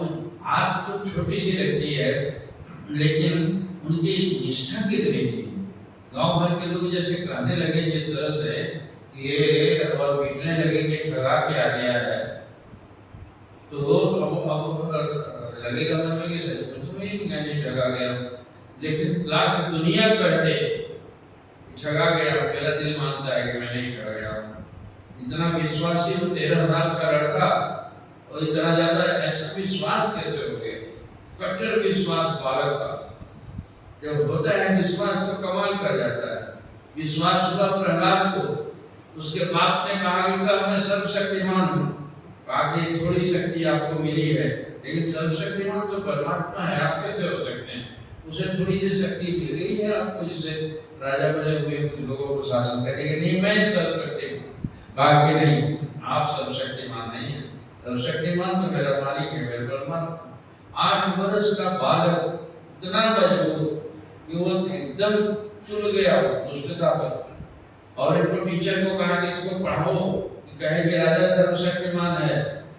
आज तो छोटी सी लगती है, लेकिन उनकी निष्ठा कितनी थी। गांव भर के लोग जैसे कहने लगे जिस तरह से ये, और पीटने लगे कि ठगा के आ गया है, तो अब लगेगा मन में कि सच में ही नहीं ठगा गया। लेकिन लाख दुनिया कहते ठगा गया, मेरा दिल मानता है कि मैं नहीं ठगा गया हूँ। इतना विश्वासी वो 13,000 का लड़का, और इतना ज्यादा ऐसा विश्वास कैसे हो गया? कट्टर विश्वास बालक का जब होता है, विश्वास तो कमाल कर जाता है। विश्वास हुआ प्रहलाद को, उसके बाप ने कहा कि मैं सर्वशक्तिमान हूँ। कहा कि थोड़ी शक्ति आपको मिली है, लेकिन सर्वशक्तिमान तो परमात्मा है, आप कैसे हो सकते हैं? उसे थोड़ी सी शक्ति मिल गई है आपको, जिसे राजा बने हुए कुछ लोगों को शासन करेंगे, नहीं मैं सर्वशक्तिमान। कहा कि नहीं, आप सर्वशक्तिमान नहीं है, सर्वशक्तिमान तो मेरा मालिक है, मेरे परमात्मा। 8 वर्ष का बालक इतना मजबूत कि वो एकदम चुल गया दुष्टता पर, और इनको टीचर को कहा कि इसको पढ़ाओ, कहेंगे राजा सर्वशक्तिमान है,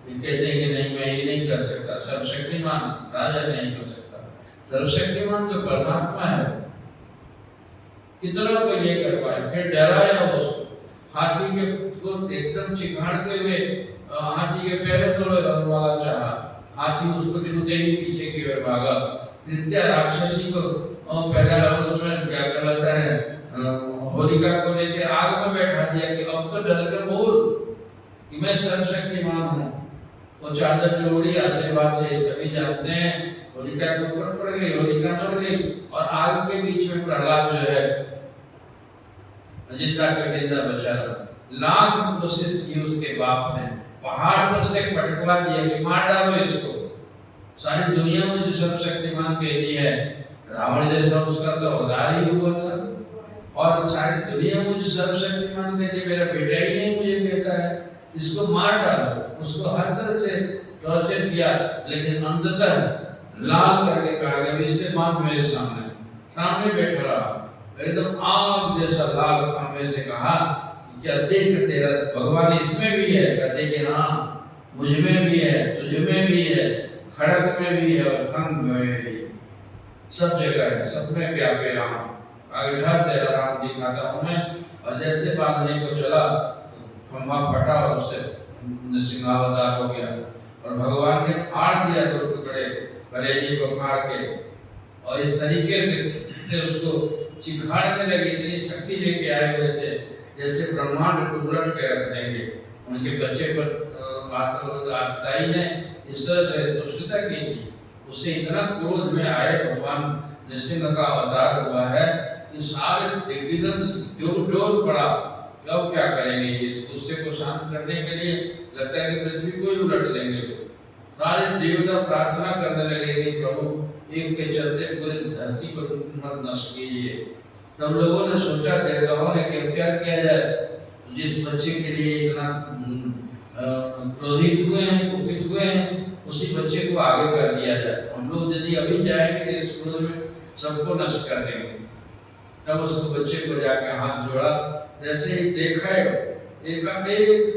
कहते हैं कि नहीं मैं ये नहीं कर सकता, सर्वशक्तिमान राजा नहीं कर सकता, सर्वशक्तिमान तो परमात्मा है। कितना को ये कर पाए? फिर डराया उसको, हाथी के को एकदम चिघाड़ते हुए हाथी के पैरों तोड़े रखने वाला चाहा, हाथी उसको छूते ही पीछे की ओर भागा। नित्या राक्षसी को पहला उसमें क्या कर लेता है, होलिका को लेके आग में बैठा दिया कि अब तो डर कर बोल कि मैं सर्वशक्तिमान हूँ। वो चादर जो उड़ी आशीर्वाद से सभी जानते हैं, होलिका के ऊपर पड़ गई, होलिका मर गई, और आग के बीच में प्रहलाद जो है जिंदा का जिंदा बचा रहा। लाख कोशिश की उसके बाप ने, पहाड़ पर से पटकवा दिया कि मार डालो इसको। सारी दुनिया में जो सर्वशक्तिमान कहती है, रावण जैसा उसका तो अवतार ही हुआ था, और सारी दुनिया में जो सर्वशक्तिमान कहती मेरा बेटा ही नहीं मुझे कहता है, इसको मार डालो। उसको हर तरह से टॉर्चर किया, लेकिन अंततः लाल करके कहा कि इससे बात मेरे सामने बैठा रहा, एकदम आग जैसा लाल खंभे से कहा क्या देख तेरा भगवान इसमें भी है? कहते कि हाँ मुझ में भी है, तुझ में भी है, खड़ग में भी है, और खंभ में भी है, सब जगह है, सब में व्यापे राम। आगे ठहर तेरा राम दिखाता हूँ मैं। और जैसे बांधने को चला तो खंभा फटा और उससे सिंहावतार हो गया, और भगवान ने फाड़ दिया 2 टुकड़े कलेजी को फाड़ के, और इस तरीके से उसको चिखाड़ने लगे। इतनी शक्ति लेके आए हुए थे जैसे ब्रह्मांड को उलट के रख देंगे। उनके बच्चे पर आतताई ने इस तरह से दुष्टता की थी, उससे इतना क्रोध में आए भगवान नृसिंह का अवतार हुआ है कि सारे दिग्गज डोल पड़ा, अब क्या करेंगे? इस गुस्से को शांत करने के लिए लगता है कि पृथ्वी को ही उलट देंगे। सारे देवता प्रार्थना करने लगे कि प्रभु इनके चलते पूरी धरती को मत नष्ट कीजिए। तब लोगों ने सोचा, देवताओं ने कि क्या किया जाए, जिस बच्चे के लिए इतना क्रोधित हुए हैं, कुपित हुए हैं, उसी बच्चे को आगे कर दिया जाए। हम लोग यदि अभी जाएंगे तो इस क्रोध में सबको नष्ट कर देंगे। तब उसको बच्चे को जाके हाथ जोड़ा, जैसे ही देखा एक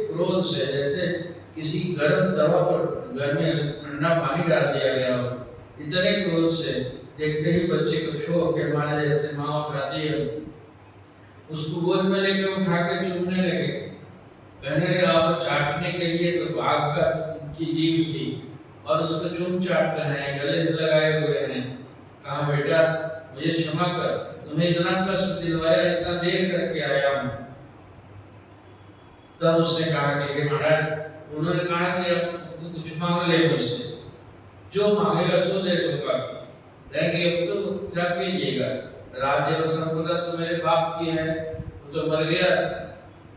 क्रोध से, जैसे किसी गर्म तवा पर घर में ठंडा पानी डाल दिया गया हो। इतने क्रोध से देखते ही बच्चे को छोड़ के हमारे जैसे माँ उठाती है, उसको गोद में लेके उठा के चूमने लगे। कहने लगे आप चाटने के लिए तो बाघ का की जीभ थी और उसको चूम चाट रहे हैं, गले से लगाए हुए हैं। कहा बेटा मुझे क्षमा कर, तुम्हें इतना कष्ट दिलवाया, इतना देर करके आया हूँ। तब उसने कहा कि हे महाराज, उन्होंने कहा कि अब तो कुछ मांग ले मुझसे, जो मांगेगा सो दे दूंगा, लेकिन अब तो क्या कीजिएगा, राज्य और संपदा तो मेरे बाप की है, वो तो मर गया,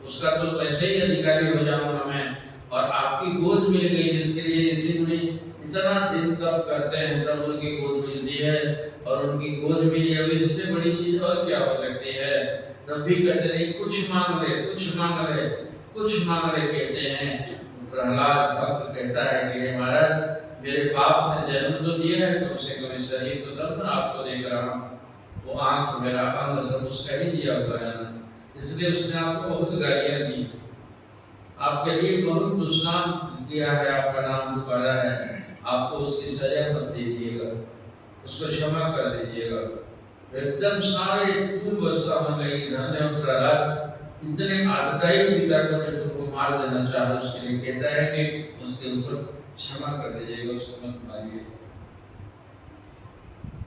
उसका तो वैसे ही अधिकारी हो जाऊंगा मैं, और आपकी गोद मिल गई जिसके लिए ऋषि मुनि इतना दिन तप करते हैं, तब उनकी गोद मिलती है, और उनकी गोद मिली, अब इससे बड़ी चीज और क्या हो सकती है। तब भी कहते नहीं कुछ मांग ले, कुछ मांग ले, कुछ मांग ले कहते हैं। प्रहलाद भक्त कहता है कि हे महाराज, मेरे बाप ने जन्म तो दिया है, कम से कम इस शरीर को तब ना आपको देख रहा हूँ, वो आंख मेरा अंग सब उसका ही दिया हुआ है ना, इसलिए उसने आपको बहुत गालियां दी, आपके लिए बहुत दुष्नाम किया है, आपका नाम पुकारा है, आपको उसकी सजा मत दीजिएगा, उसको क्षमा कर दीजिएगा। एकदम सारे पूर्व अवस्था में लगी। धन्य प्रहलाद, इतने आतताई पिता को जो तुमको मार देना चाहे उसके लिए कहता है कि उसके ऊपर क्षमा कर दीजिएगा, उसको मत मारिए।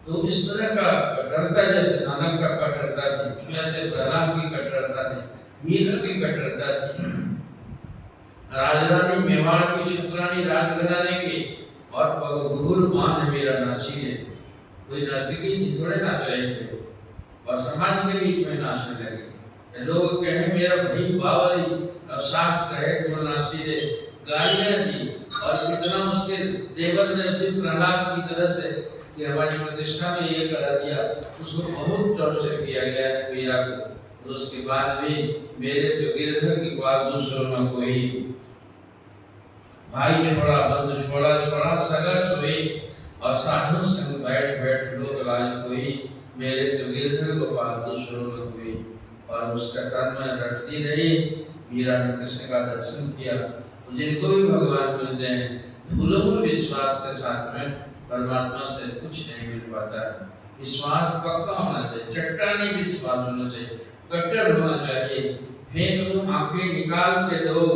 तो इस तरह का कट्टरता, जैसे नानक का कट्टरता थी, वैसे प्रहलाद की कट्टरता थी, मीरा की कट्टरता थी। राजरानी मेवाड़ की छत्रानी राजघराने की, और घुघुर बांध मेरा नाची है, कोई नर्तकी थी, थोड़े नाच रहे थे, और समाज के बीच में नाचने लगे। लोग कहे मेरा भाई बावरी, सास कहे गुण नाची रे, गालियां दी, और कितना उसके देवर ने उसी प्रहलाद की तरह से कि हमारी प्रतिष्ठा में ये करा दिया, उसको बहुत टॉर्चर किया गया है मीरा को। और उसके बाद भी मेरे तो गिरधर की बात दूसरों में कोई, भाई छोड़ा, बंधु छोड़ा, छोड़ा सगा छोड़ी, और साधु संग बैठ बैठ लोग लाज कोई, मेरे तो गिरधर को बात दूसरों में कोई। और उसका तन में रटती रही। मीरा ने कृष्ण का दर्शन किया। तो जिनको भी भगवान मिलते हैं, फूलों विश्वास के साथ में परमात्मा से कुछ नहीं मिल पाता है। विश्वास पक्का होना चाहिए, चट्टानी विश्वास होना चाहिए, कट्टर होना चाहिए। फेंक दो आंखें निकाल के दो,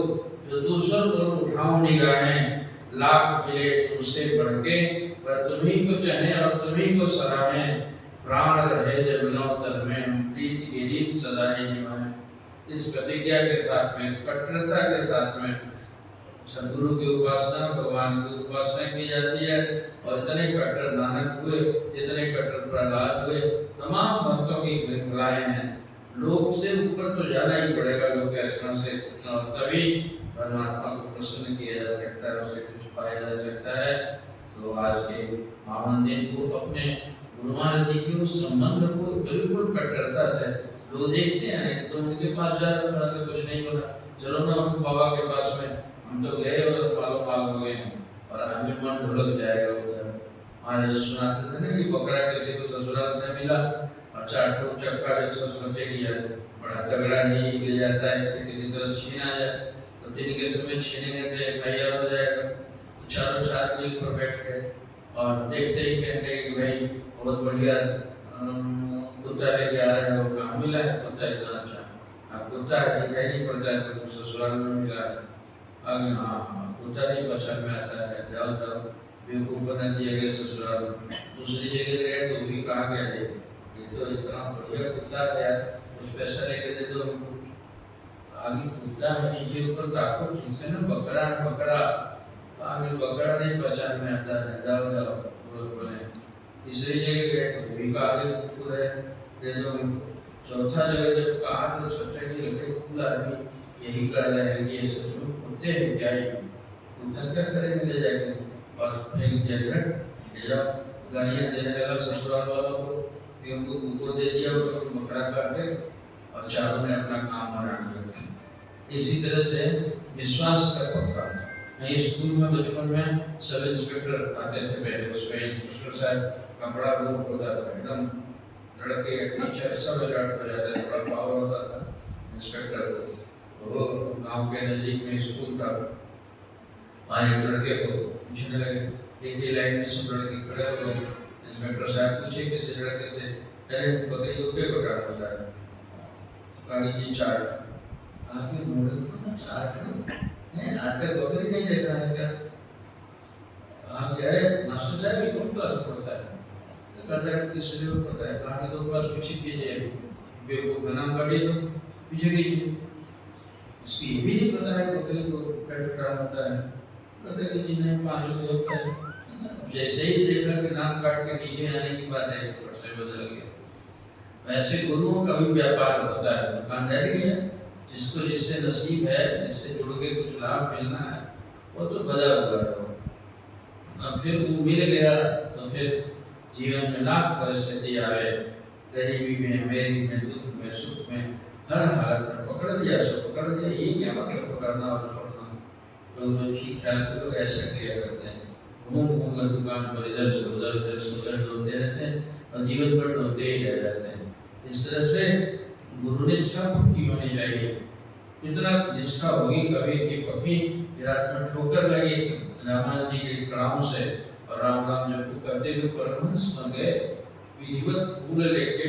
जो दूसरों को उठाओ निगाहें, लाख मिले तुमसे बढ़ के, पर तुम्ही को चाहे और तुम्ही को सराहें। प्राण रहे जब लौ तन में, हम प्रीति की रीत सदा ही निभाएं। इस प्रतिज्ञा के साथ में, इस कट्टरता के साथ में सदगुरु की उपासना, भगवान की उपासना की जाती है। और इतने कट्टर नानक हुए, इतने कट्टर प्रहलाद हुए, तमाम भक्तों की श्रृंखलाएं हैं। लोक से ऊपर तो जाना ही पड़ेगा, लोक के स्मरण से, तभी परमात्मा को प्रसन्न किया जा सकता है, उसे कुछ पाया जा सकता है। तो आज के पावन दिन को अपने गुरु महाराज जी के उस संबंध को बिल्कुल कट्टरता से लोग देखते हैं, तो उनके पास जा रहा तो कुछ नहीं बोला, चलो ना उन बाबा के पास में, हम तो गए और मालो माल हो गए हैं, और आदमी मन ढुलक जाएगा उधर। महाराज सुनाते थे ना कि बकरा किसी को ससुराल से मिला और 4 ठो चक्का जो सोचे कि यार बड़ा तगड़ा ही ले जाता है, इससे किसी तरह छीना जाए, तो दिन के समय छीनेंगे तो भैया हो जाएगा। तो चारों साथ मिल पर बैठ गए और देखते ही कहते कि भाई बहुत बढ़िया कुत्ता लेके आ रहे हो, कहाँ मिला है कुत्ता इतना अच्छा? अब कुत्ता है दिखाई नहीं पड़ता है, तो ससुराल में मिला है। अगर हाँ कुत्ता नहीं पहचान में आता है, जाओ जाओ, बेवकूफ बना दिया गया ससुराल में। दूसरी जगह गए तो भी कहा गया है ये तो इतना बढ़िया कुत्ता है यार, कुछ पैसा लेके दे दो हमको। आगे कुत्ता है, नीचे ऊपर ताको ठीक से ना, बकरा है बकरा, आगे बकरा नहीं पहचान में आता है, जाओ जाओ बोले। तीसरी जगह गए तो भी कहा आगे कुकुर है, दे दो हमको। चौथा जगह जब कहा तो सोचा कि लगे खुला अभी यही कर रहे हैं कि ये सच में कुत्ते हैं क्या, ये कुत्ता क्या करेंगे ले जाके, और फेंक दिया गया। ले जाओ, गालियाँ देने लगा ससुराल वालों को कि उनको कुकुर दे दिया, उनको बकरा काट के, और चारों ने अपना काम बना लिया। इसी तरह से विश्वास का पक्का। मैं स्कूल में बचपन में सब इंस्पेक्टर आते थे पहले, उसमें इंस्पेक्टर साहब का बड़ा रूप होता था, एकदम लड़के टीचर सब अलर्ट हो जाते थे, बड़ा पावर होता था इंस्पेक्टर को। वो गांव के नज़दीक में स्कूल था, वहाँ एक लड़के को पूछने लगे, एक ही लाइन में सब लड़के खड़े हो गए। इंस्पेक्टर साहब पूछे किसी लड़के से, अरे बकरी को क्या कटाना होता है? कहा जी 4। आपके मोड़े को ना 4 नहीं, आज तक बकरी नहीं देखा है क्या? कहा कि अरे मास्टर साहब ये कौन क्लास पढ़ता है? तो कहता है तीसरे में पढ़ता है। कहा कि 2 क्लास पीछे कीजिए, बेवकूफ का नाम काटिए, तो पीछे कीजिए। इसकी ये भी नहीं पता है बकरी को क्या कटाना होता है। कहते हैं कि नहीं 5 रुपये होता है। जैसे ही देखा कि नाम काट के नीचे आने की बात है, से बदल गया। वैसे गुरुओं का भी व्यापार होता है, दुकानदारी है। जिसको जिससे नसीब है, जिससे जुड़ के कुछ लाभ मिलना है, वो तो बजा हुआ है। अब फिर वो मिल गया तो फिर जीवन में लाख परिस्थिति आवे, गरीबी में, अमीरी में, दुख में, सुख में, हर हालत में पकड़ दिया सो पकड़ दिया। ये क्या मतलब पकड़ना और छोड़ना? तो ठीक ख्याल के लोग ऐसा किया करते हैं, घूम घूम कर दुकान पर इधर से उधर ढोते रहते हैं और जीवन भर ढोते ही रह जाते हैं। इस तरह से गुरु निष्ठा पक्की होनी चाहिए। इतना निष्ठा होगी कभी की पक्की, रात में ठोकर लगी रामायण जी के कड़ाओं से, और राम राम जब तो कहते हुए परमहंस बन गए। विधिवत फूल लेके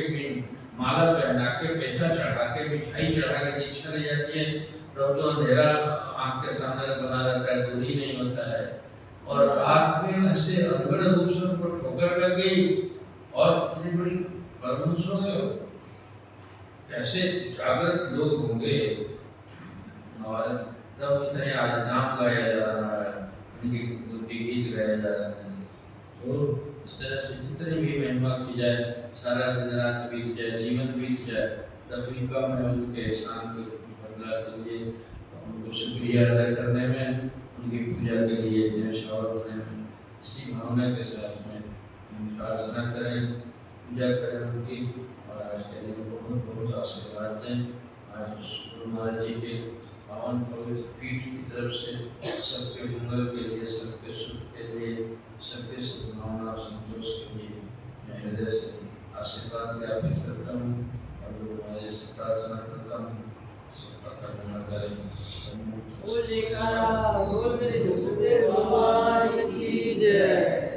माला पहना के, पैसा चढ़ा के, मिठाई चढ़ा के दीक्षा ली जाती है, तब तो अंधेरा आँख के सामने बना रहता है, दूर ही नहीं होता है। और रात में ऐसे अनगढ़ रूप से उनको ठोकर लग गई और इतनी बड़ी परमहंस हो गए। कैसे जागृत लोग होंगे, और तब इतने आज नाम गाया जा रहा है, उनके गीत गाया जा रहा है। तो इस तरह से जितनी भी महिमा की जाए, सारा दिन रात बीत जाए, जीवन बीत जाए, तब भी कम है उनके एहसान को बदला के लिए, उनको शुक्रिया अदा करने में, उनकी पूजा के लिए न्यौछावर होने में। इसी भावना के साथ में हम प्रार्थना करें, पूजा करें उनकी, और आज के दिन बहुत बहुत आशीर्वाद दें। आज गुरु महाराज जी के पावन पवित्र पीठ की तरफ से सबके मंगल के लिए, सबके सुख के लिए, सबके सद्भावना और संतोष के लिए मैं हृदय से आशीर्वाद ज्ञापित करता हूँ और गुरु महाराज से प्रार्थना करता हूँ सबका कल्याण करें। बोल मेरे सदगुरुदेव भगवान की जय।